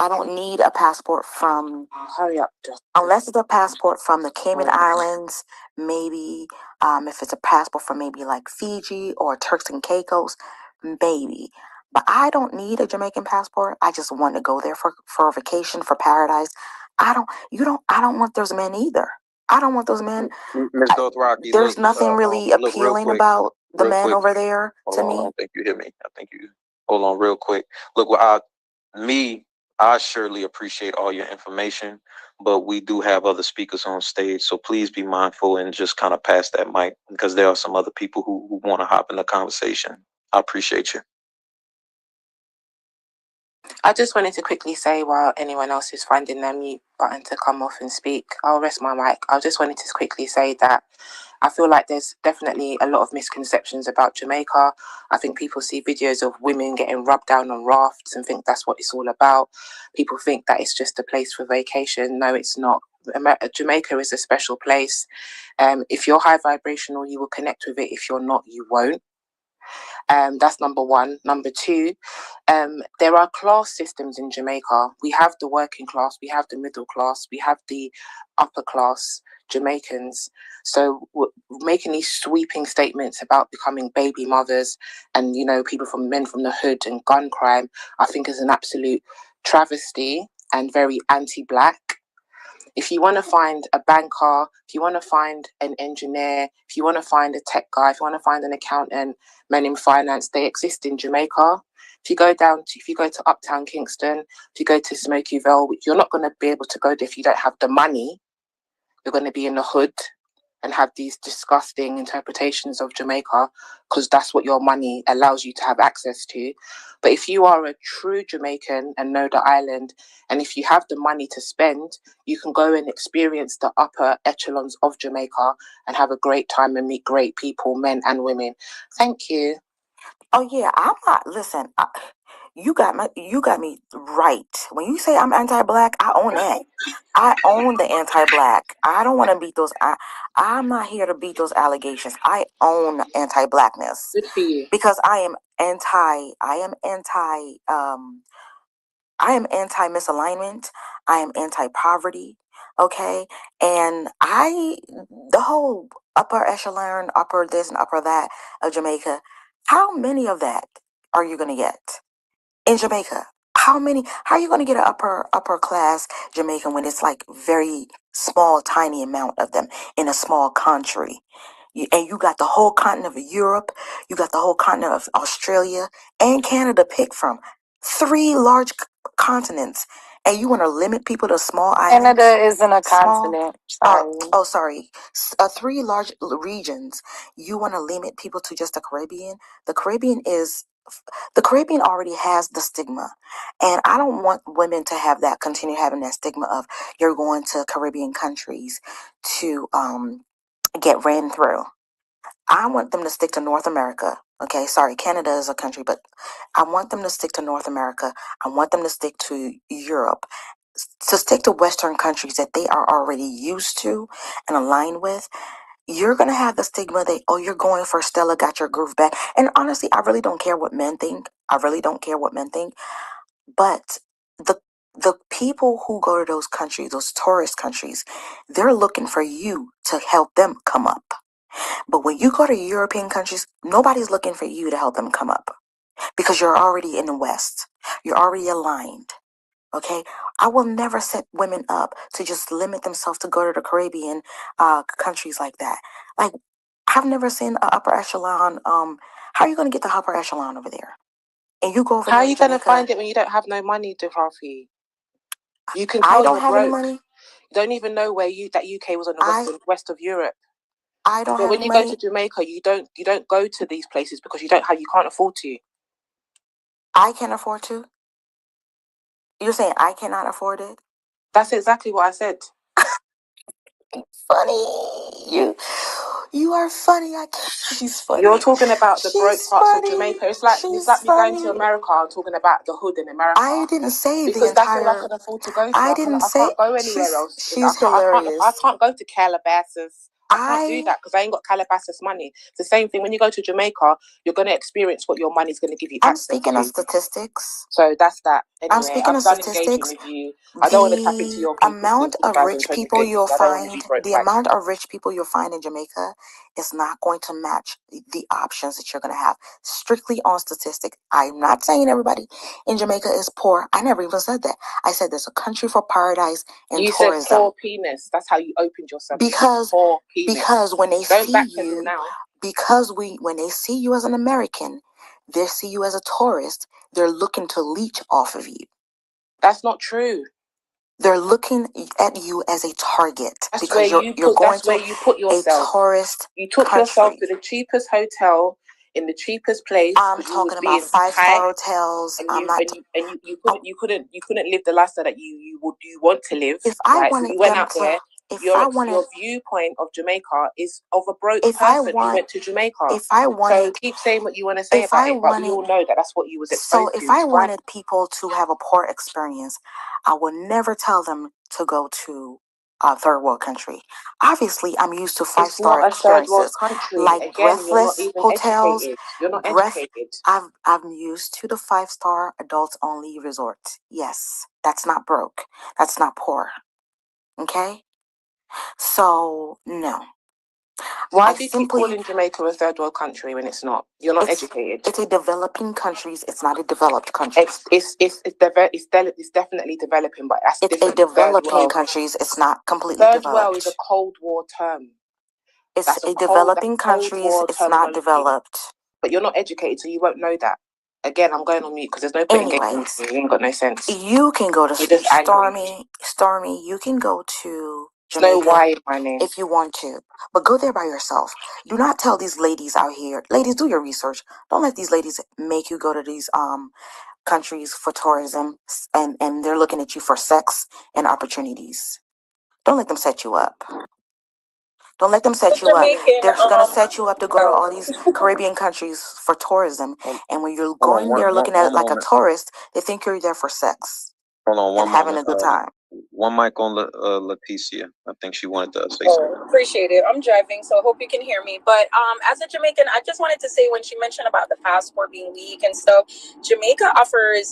don't need a passport from. Hurry up, unless it's a passport from the Cayman Islands, maybe. If it's a passport from maybe like Fiji or Turks and Caicos, maybe. But I don't need a Jamaican passport. I just want to go there for a vacation, for paradise. I don't want those men either. I don't want those men. Ms. Dothraki, there's nothing really appealing about the men over there to me. I don't think you hear me. I think you hold on real quick. Look, I surely appreciate all your information, but we do have other speakers on stage, so please be mindful and just kind of pass that mic because there are some other people who want to hop in the conversation. I appreciate you. I just wanted to quickly say, while anyone else is finding their mute button to come off and speak, I'll rest my mic. I just wanted to quickly say that I feel like there's definitely a lot of misconceptions about Jamaica. I think people see videos of women getting rubbed down on rafts and think that's what it's all about. People think that it's just a place for vacation. No, it's not. Jamaica is a special place. If you're high vibrational, you will connect with it. If you're not, you won't. That's number one. Number two, there are class systems in Jamaica. We have the working class, we have the middle class, we have the upper class Jamaicans. So making these sweeping statements about becoming baby mothers and, people from men from the hood and gun crime, I think is an absolute travesty and very anti-black. If you want to find a banker, if you want to find an engineer, if you want to find a tech guy, if you want to find an accountant, men in finance, they exist in Jamaica. If you go to Uptown Kingston, if you go to Smoky Vale, you're not going to be able to go there if you don't have the money. You're going to be in the hood and have these disgusting interpretations of Jamaica because that's what your money allows you to have access to. But if you are a true Jamaican and know the island, and if you have the money to spend, you can go and experience the upper echelons of Jamaica and have a great time and meet great people, men and women. Thank you. Oh yeah, I'm not. Listen, you got me right. When you say I'm anti-black, I own that. I own the anti-black. I don't want to beat those. I'm not here to beat those allegations. I own anti-blackness. Good for you. Because I am anti-misalignment. I am anti-poverty. Okay, and the whole upper echelon, upper this and upper that of Jamaica. How many of that are you gonna get in Jamaica? How are you going to get an upper class Jamaican when it's like very small, tiny amount of them in a small country? And you got the whole continent of Europe, you got the whole continent of Australia and Canada pick from. 3 large continents. And you want to limit people to small islands? Canada isn't a continent. Sorry. 3 large regions. You want to limit people to just the Caribbean? The Caribbean already has the stigma, and I don't want women to continue having that stigma of you're going to Caribbean countries to get ran through. I want them to stick to North America. Okay, sorry, Canada is a country, but I want them to stick to North America. I want them to stick to Europe, to stick to Western countries that they are already used to and aligned with. You're going to have the stigma that, you're going for Stella got your groove back. And honestly, I really don't care what men think. But the people who go to those countries, those tourist countries, they're looking for you to help them come up. But when you go to European countries, nobody's looking for you to help them come up because you're already in the West. You're already aligned. Okay, I will never set women up to just limit themselves to go to the Caribbean countries like that. Like, I've never seen an upper echelon. How are you going to get the upper echelon over there? And you go over How there are you going to find it when you don't have no money, Dothraki? You can tell I don't you're have broke. any money. You don't even know where that UK was on the west of Europe. I don't have when any you money. go to Jamaica, you don't go to these places because you can't afford to. I can't afford to. You're saying I cannot afford it? That's exactly what I said. Funny. You are funny. She's funny. You're talking about the broke parts of Jamaica. It's like me going to America and talking about the hood in America. I didn't say because that's all I can afford to go to. I can't go anywhere else. She's hilarious. I can't go to Calabasas. I can't do that because I ain't got Calabasas money. It's the same thing when you go to Jamaica, you're going to experience what your money's going to give you. I'm speaking of statistics. So that's that. Anyway, I'm speaking of statistics. With you. I don't want to tap into your The amount of rich people you'll find, amount of rich people you'll find in Jamaica is not going to match the options that you're going to have. Strictly on statistics. I'm not saying everybody in Jamaica is poor. I never even said that. I said there's a country for paradise and tourism. You said poor penis. That's how you opened yourself. Because when they see you, when they see you as an American, they see you as a tourist. They're looking to leech off of you. That's not true. They're looking at you as a target. That's because you're going to a tourist. You took yourself to the cheapest hotel in the cheapest place. I'm talking about 5-star hotels. I'm not. You couldn't live the lifestyle that you want to live. If I wanted, so you went out there. Your viewpoint of Jamaica is of a broke person who went to Jamaica. If I wanted, so keep saying what you want to say about it, but we all know that that's what you was exposed to. So if I wanted people to have a poor experience, I would never tell them to go to a third world country. Obviously, I'm used to 5-star experiences like breathless hotels. You're not educated. I'm used to the 5-star adults only resort. Yes, that's not broke. That's not poor. Okay. So, no. Why do you keep calling Jamaica a third world country when it's not? You're not educated. It's a developing country. It's not a developed country. It's definitely developing, but it's a developing country. It's not completely developed. Third world is a Cold War term. It's a developing country. It's not developed. But you're not educated, so you won't know that. Again, I'm going on mute because there's no point in getting you ain't got no sense. You can go to Stormy. You can go to Jamaica. No why in my name. If you want to, but go there by yourself. Do not tell these ladies out here. Ladies, do your research. Don't let these ladies make you go to these countries for tourism and they're looking at you for sex and opportunities. Don't let them set you up. Don't let them set you up. They're going to set you up to go to all these Caribbean countries for tourism. And when you're going there looking at it like a tourist, they think you're there for sex. Hold on, one having a good time. One mic on Leticia. I think she wanted to say something. Appreciate it. I'm driving, so I hope you can hear me. But as a Jamaican, I just wanted to say when she mentioned about the passport being weak and stuff, Jamaica offers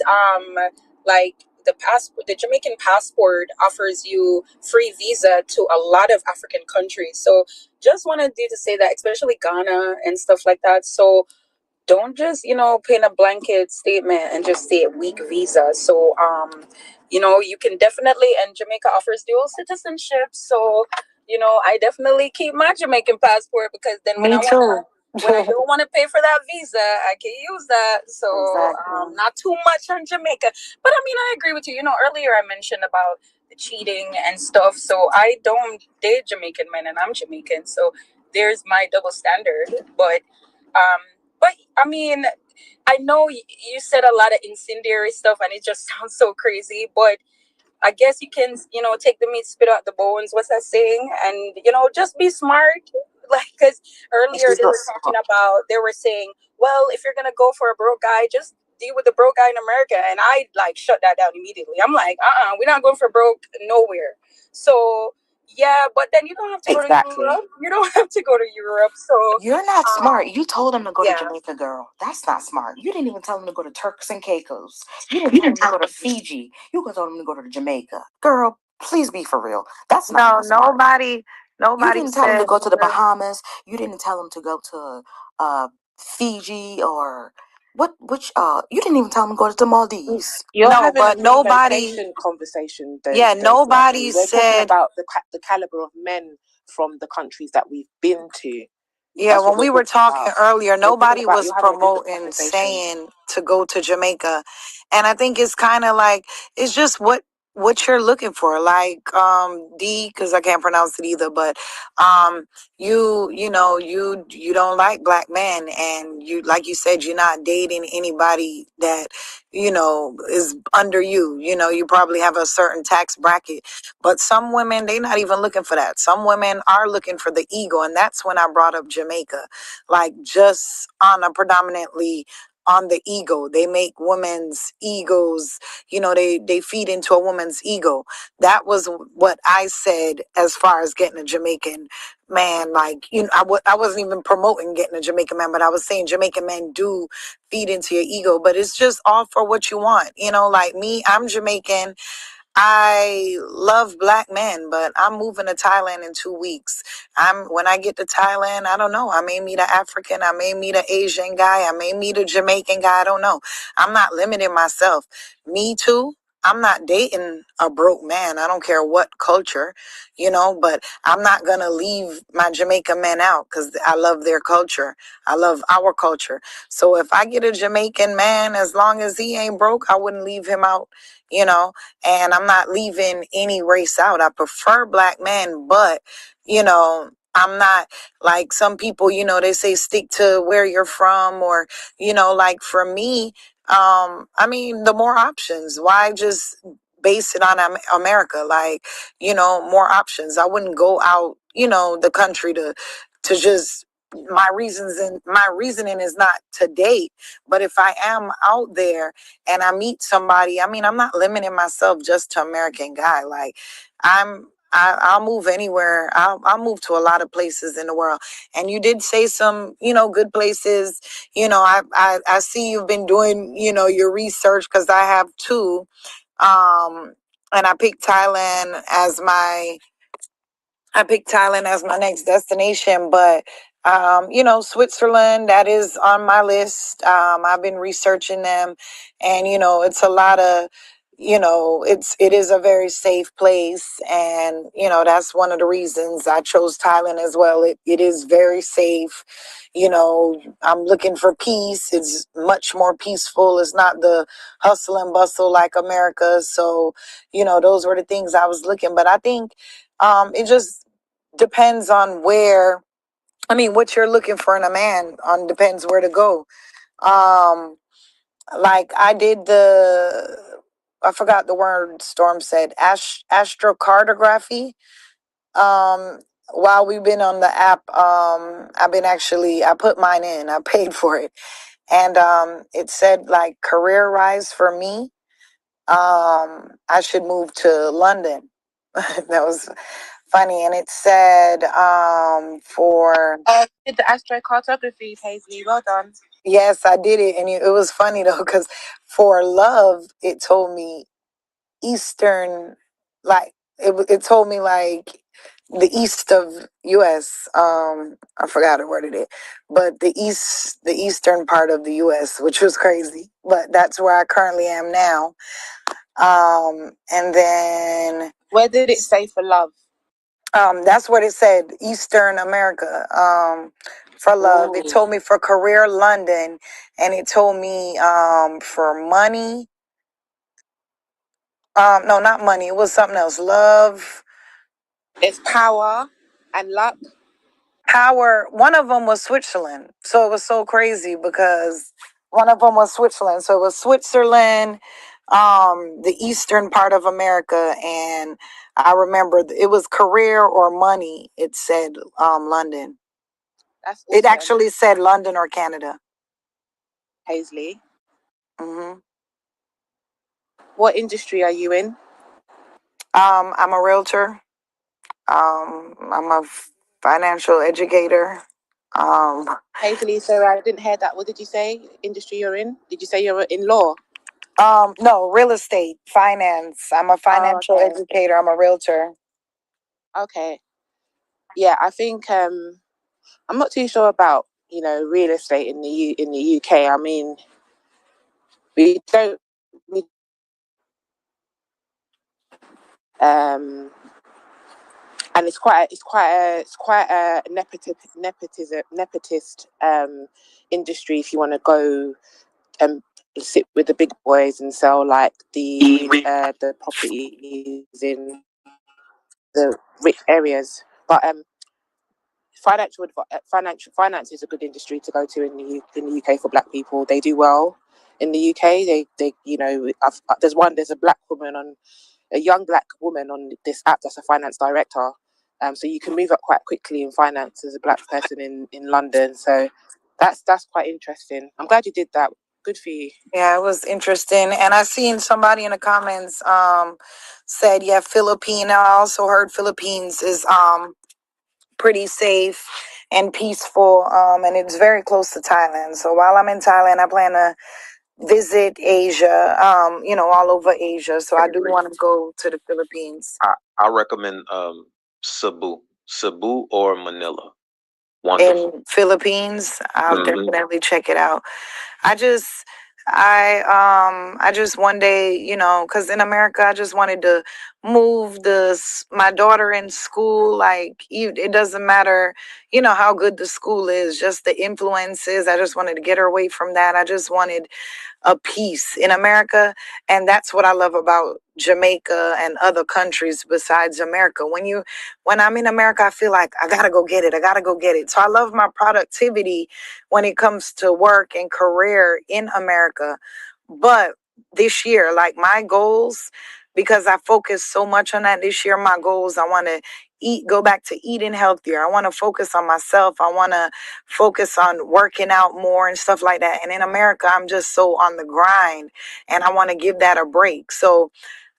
the Jamaican passport offers you free visa to a lot of African countries. So just wanted you to say that, especially Ghana and stuff like that. So don't just, paint a blanket statement and just say weak visa. So, you can definitely, and Jamaica offers dual citizenship. So, I definitely keep my Jamaican passport because then when I don't want to pay for that visa, I can use that. So, not too much on Jamaica. But I mean, I agree with you. Earlier I mentioned about the cheating and stuff. So I don't date Jamaican men and I'm Jamaican. So there's my double standard. But I mean, I know you said a lot of incendiary stuff and it just sounds so crazy, but I guess you can, take the meat, spit out the bones. What's that saying? And, just be smart. Like, because earlier they were saying, well, if you're going to go for a broke guy, just deal with the broke guy in America. And I shut that down immediately. I'm like, we're not going for broke nowhere. So, yeah, but then you don't have to go to Europe. You don't have to go to Europe. So you're not smart. You told him to go to Jamaica, girl. That's not smart. You didn't even tell him to go to Turks and Caicos. You didn't tell him to go to Fiji. You told him to go to Jamaica. Girl, please be for real. That's not nobody. You didn't tell him to go to the Bahamas. You didn't tell him to go to Fiji or you didn't even tell him to go to the Maldives. But nobody conversation. Nobody said talking about the caliber of men from the countries that we've been to. Yeah, when we were talking earlier, nobody was promoting saying to go to Jamaica. And I think it's kind of like, it's just what you're looking for. Like, D, because I can't pronounce it either, but you don't like black men, and you, like you said, you're not dating anybody that, is under you. You probably have a certain tax bracket. But some women, they're not even looking for that. Some women are looking for the ego. And that's when I brought up Jamaica, like just on a predominantly on the ego. They make women's egos, they feed into a woman's ego. That was what I said as far as getting a Jamaican man, like, I wasn't even promoting getting a Jamaican man, but I was saying Jamaican men do feed into your ego, but it's just all for what you want. Like me, I'm Jamaican. I love black men, but I'm moving to Thailand in 2 weeks. When I get to Thailand, I don't know. I may meet an African, I may meet an Asian guy, I may meet a Jamaican guy. I don't know. I'm not limiting myself. Me too. I'm not dating a broke man. I don't care what culture, but I'm not going to leave my Jamaican men out because I love their culture. I love our culture. So if I get a Jamaican man, as long as he ain't broke, I wouldn't leave him out, and I'm not leaving any race out. I prefer black men, but, I'm not like some people, they say stick to where you're from, or, like for me, the more options. Why just base it on America? Like, more options. I wouldn't go out, the country to just my reasoning is not to date, but if I am out there and I meet somebody, I'm not limiting myself just to American guy. Like I'll move anywhere. I'll move to a lot of places in the world. And you did say some, good places. I see you've been doing, your research, because I have too. And I picked Thailand as my next destination, but Switzerland, that is on my list. I've been researching them, and it's a lot of, it is a very safe place, and that's one of the reasons I chose Thailand as well. It is very safe. I'm looking for peace. It's much more peaceful. It's not the hustle and bustle like America. So, those were the things I was looking. But I think it just depends on what you're looking for in a man. Depends where to go. Like I did I forgot the word Storm said, astrocartography. While we've been on the app, I put mine in, I paid for it. And it said like career rise for me. I should move to London. That was funny. And it said for did the astrocartography, Paisley. Well done. Yes, I did it. And it was funny though, because for love, it told me Eastern, like it told me like the east of US. I forgot to word it, but the eastern part of the US, which was crazy. But that's where I currently am now. And then where did it say for love? That's what it said, Eastern America. For love. Ooh. It told me for career London, and it told me for money. No, not money. It was something else. Love. It's power and luck. Power. One of them was Switzerland. So it was so crazy because one of them was Switzerland. So it was Switzerland, the eastern part of America, and I remember it was career or money. It said London. That's awesome. It actually said London or Canada. Paisley. Mm-hmm. What industry are you in? I'm a realtor. I'm a financial educator. Paisley, so I didn't hear that. What did you say? Industry you're in? Did you say you're in law? No, real estate, finance. I'm a financial educator. I'm a realtor. Okay. Yeah, I think I'm not too sure about real estate in the UK. I mean, we don't. And it's quite a nepotist industry if you want to go and sit with the big boys and sell like the properties in the rich areas. But finance is a good industry to go to in the UK for Black people. They do well in the UK. They there's a black woman a young black woman on this app that's a finance director. So you can move up quite quickly in finance as a black person in London. So that's quite interesting. I'm glad you did that. Good for you. Yeah, it was interesting. And I seen somebody in the comments said, yeah, Philippine. I also heard Philippines is pretty safe and peaceful, and it's very close to Thailand. So while I'm in Thailand, I plan to visit Asia, all over Asia. So I do want to go to the Philippines. I recommend Cebu or Manila. Wonderful. In Philippines, I'll definitely check it out. I just one day, because in America, I just wanted to move my daughter in school. Like, it doesn't matter, how good the school is, just the influences. I just wanted to get her away from that. I just wanted a peace in America. And that's what I love about Jamaica and other countries besides America. When I'm in America, I feel like I gotta go get it. I gotta go get it. So I love my productivity when it comes to work and career in America. But this year, like my goals, because I focus so much on that this year, my goals, I want to go back to eating healthier. I want to focus on myself. I want to focus on working out more and stuff like that. And in America, I'm just so on the grind and I want to give that a break. So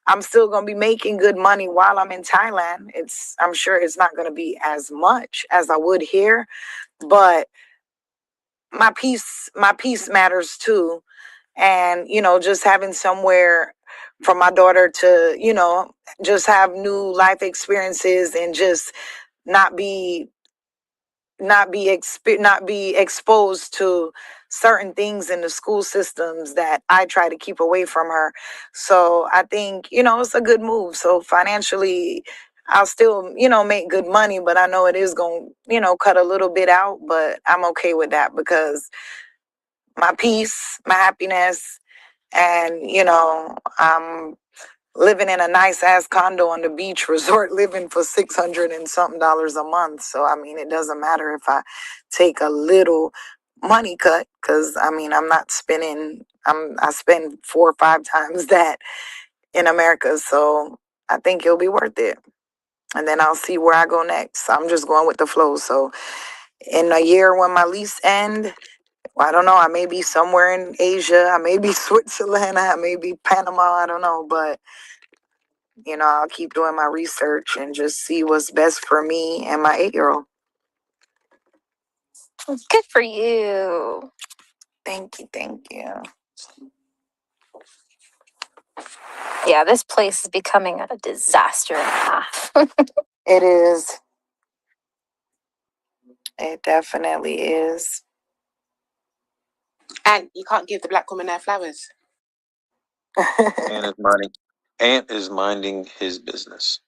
I'm still going to be making good money while I'm in Thailand. I'm sure it's not going to be as much as I would here, but my peace matters too. And, just having somewhere for my daughter to, just have new life experiences and just not be exposed to certain things in the school systems that I try to keep away from her. So I think, it's a good move. So financially, I'll still, make good money, but I know it is going to, cut a little bit out, but I'm okay with that because my peace, my happiness, and, I'm living in a nice ass condo on the beach, resort living for $600 and something a month. So, I mean, it doesn't matter if I take a little money cut because, I'm not spending, I spend 4 or 5 times that in America. So I think it'll be worth it. And then I'll see where I go next. I'm just going with the flow. So in a year when my lease ends, I don't know. I may be somewhere in Asia. I may be Switzerland. I may be Panama. I don't know. But, I'll keep doing my research and just see what's best for me and my 8-year-old. Good for you. Thank you. Thank you. Yeah, this place is becoming a disaster and a half. It is. It definitely is. And you can't give the black woman their flowers. Ant is minding his business.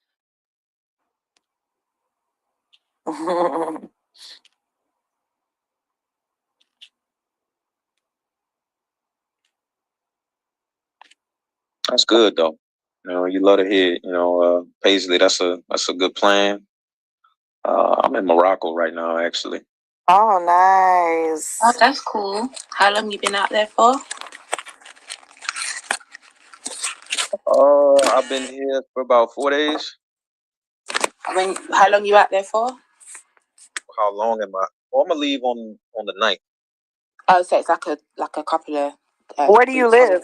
That's good though. You love to hear. Paisley. That's a good plan. I'm in Morocco right now, actually. Oh, nice. Oh, that's cool. How long you been out there for? I've been here for about 4 days. How long you out there for? How long am I? Well, I'm gonna leave on the 9th. Oh, so it's like a couple of. Where do you live?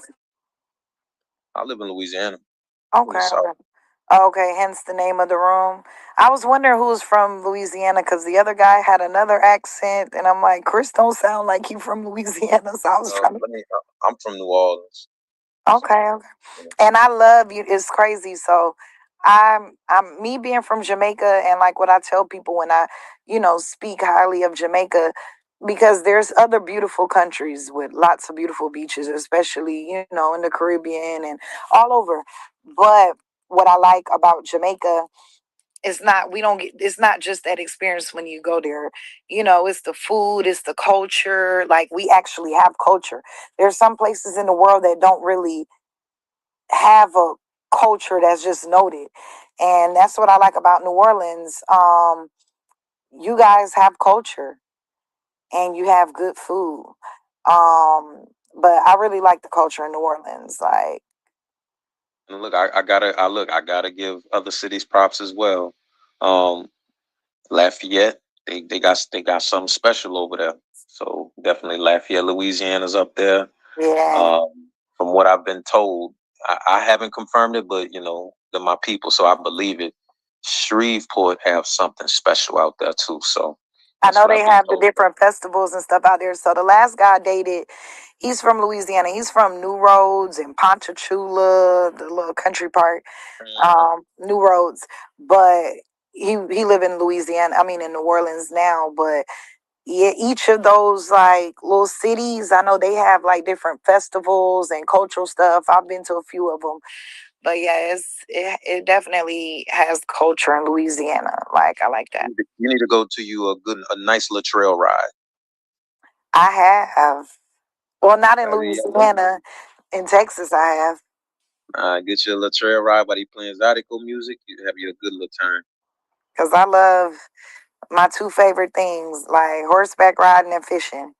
I live in Louisiana. Okay. Okay, hence the name of the room. I was wondering who was from Louisiana because the other guy had another accent, and I'm like, Chris don't sound like he from Louisiana. So I was trying to. I'm from New Orleans. Okay. And I love you. It's crazy. So I'm me being from Jamaica, and like what I tell people when I, speak highly of Jamaica, because there's other beautiful countries with lots of beautiful beaches, especially, in the Caribbean and all over. But what I like about Jamaica is it's not just that experience when you go there. It's the food, it's the culture. Like, we actually have culture. There's some places in the world that don't really have a culture that's just noted. And that's what I like about New Orleans. You guys have culture and you have good food. But I really like the culture in New Orleans. Like, look, I gotta give other cities props as well. Lafayette, they got something special over there. So definitely Lafayette, Louisiana's up there. Yeah. From what I've been told, I haven't confirmed it, but they're my people, so I believe it. Shreveport have something special out there too. So I know they have the different festivals and stuff out there. So the last guy I dated, he's from Louisiana. He's from New Roads and Ponchatoula, the little country part, New Roads. But he live in Louisiana. I mean, in New Orleans now. But yeah, each of those like little cities, I know they have like different festivals and cultural stuff. I've been to a few of them. But yeah, it definitely has culture in Louisiana. Like I like that. You need to go to a nice little trail ride. I have. Well, not in Louisiana. In Texas, I have. Get you a little trail ride while they playing Zydeco music. You have you a good little time. Because I love my two favorite things, like horseback riding and fishing.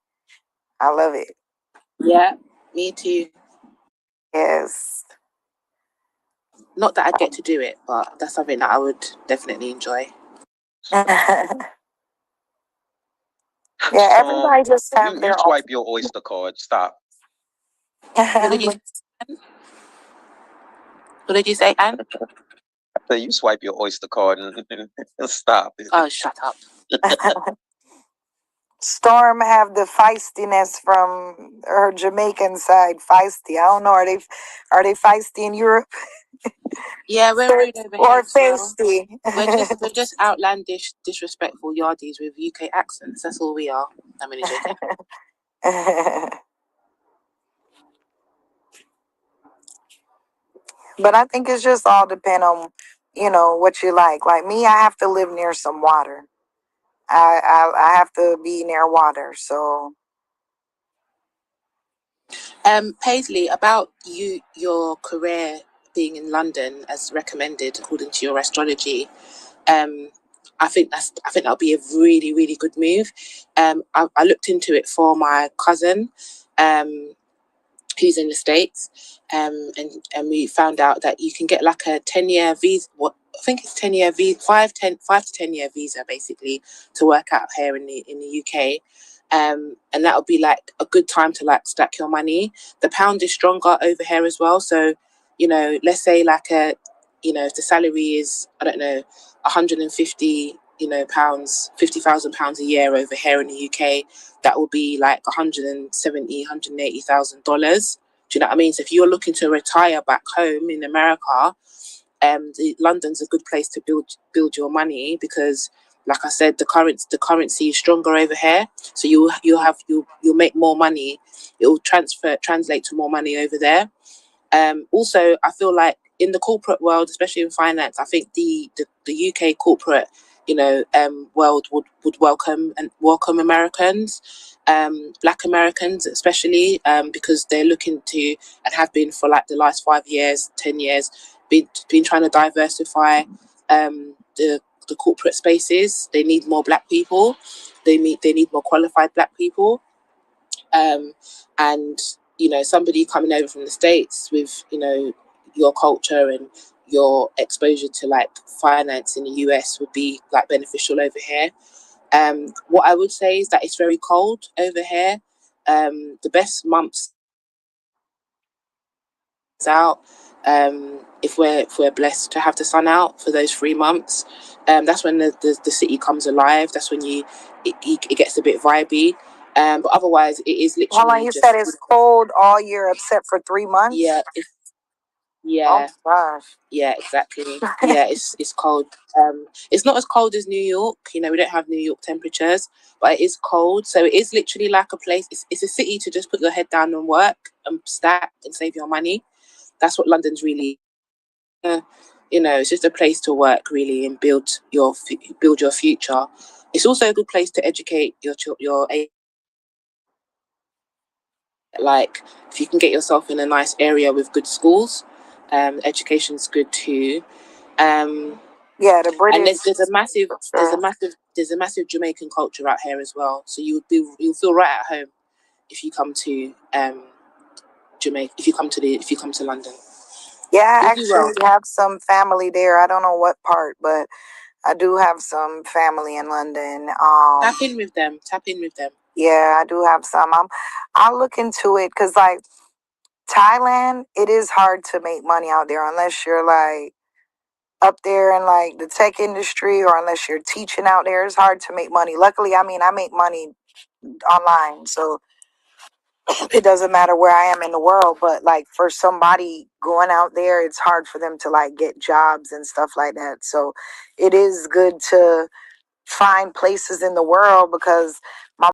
I love it. Yeah, me too. Yes. Not that I get to do it, but that's something that I would definitely enjoy. Yeah, everybody just have you swipe your Oyster card. Stop. What did you say, Anne? So you swipe your Oyster card and stop it. Oh, shut up. Storm have the feistiness from her Jamaican side. Feisty. I don't know. Are they feisty in Europe? Yeah, we're rude over here. Or feisty. We're just outlandish, disrespectful yardies with UK accents. That's all we are. I'm only joking. But I think it's just all depend on, what you like. Like me, I have to live near some water. I have to be near water. So, Paisley, about your career being in London as recommended according to your astrology, I think that'll be a really, really good move. I looked into it for my cousin, who's in the States, and we found out that you can get like a 10-year visa. I think it's 10-year visa, 5 to 10-year visa basically to work out here in the UK. And that'll be like a good time to like stack your money. The pound is stronger over here as well. So, let's say like if the salary is, I don't know, 150, pounds, £50,000 a year over here in the UK, that will be like $180,000. Do you know what I mean? So if you're looking to retire back home in America, London's a good place to build your money because, like I said, the currency is stronger over here. So you'll make more money. It will translate to more money over there. Also, I feel like in the corporate world, especially in finance, I think the UK corporate, world would welcome Americans, Black Americans especially, because they're looking to and have been for like the last 5 years, 10 years, been trying to diversify the corporate spaces. They need more Black people. They need more qualified Black people. And somebody coming over from the States with your culture and your exposure to like finance in the US would be like beneficial over here. What I would say is that it's very cold over here. The best months out, if we're blessed to have the sun out for those 3 months, that's when the city comes alive. That's when it gets a bit vibey. But otherwise, it is literally. Hold on, you said it's cold all year except for 3 months? Yeah. Oh gosh. Yeah, exactly. Yeah, it's cold. It's not as cold as New York. We don't have New York temperatures, but it is cold. So it is literally like a place. It's a city to just put your head down and work and stack and save your money. That's what London's really. It's just a place to work really and build your future. It's also a good place to educate your like if you can get yourself in a nice area with good schools, education's good too. Yeah, the British. And there's a massive Jamaican culture out here as well. So you'll feel right at home if you come to Jamaica. If you come to London. Yeah, I actually have some family there. I don't know what part, but I do have some family in London. Tap in with them. Yeah, I do have some. I'll look into it because like Thailand, it is hard to make money out there unless you're like up there in like the tech industry, or unless you're teaching out there, it's hard to make money. Luckily, I mean, I make money online, so it doesn't matter where I am in the world. But like for somebody going out there, it's hard for them to like get jobs and stuff like that. So it is good to find places in the world, because my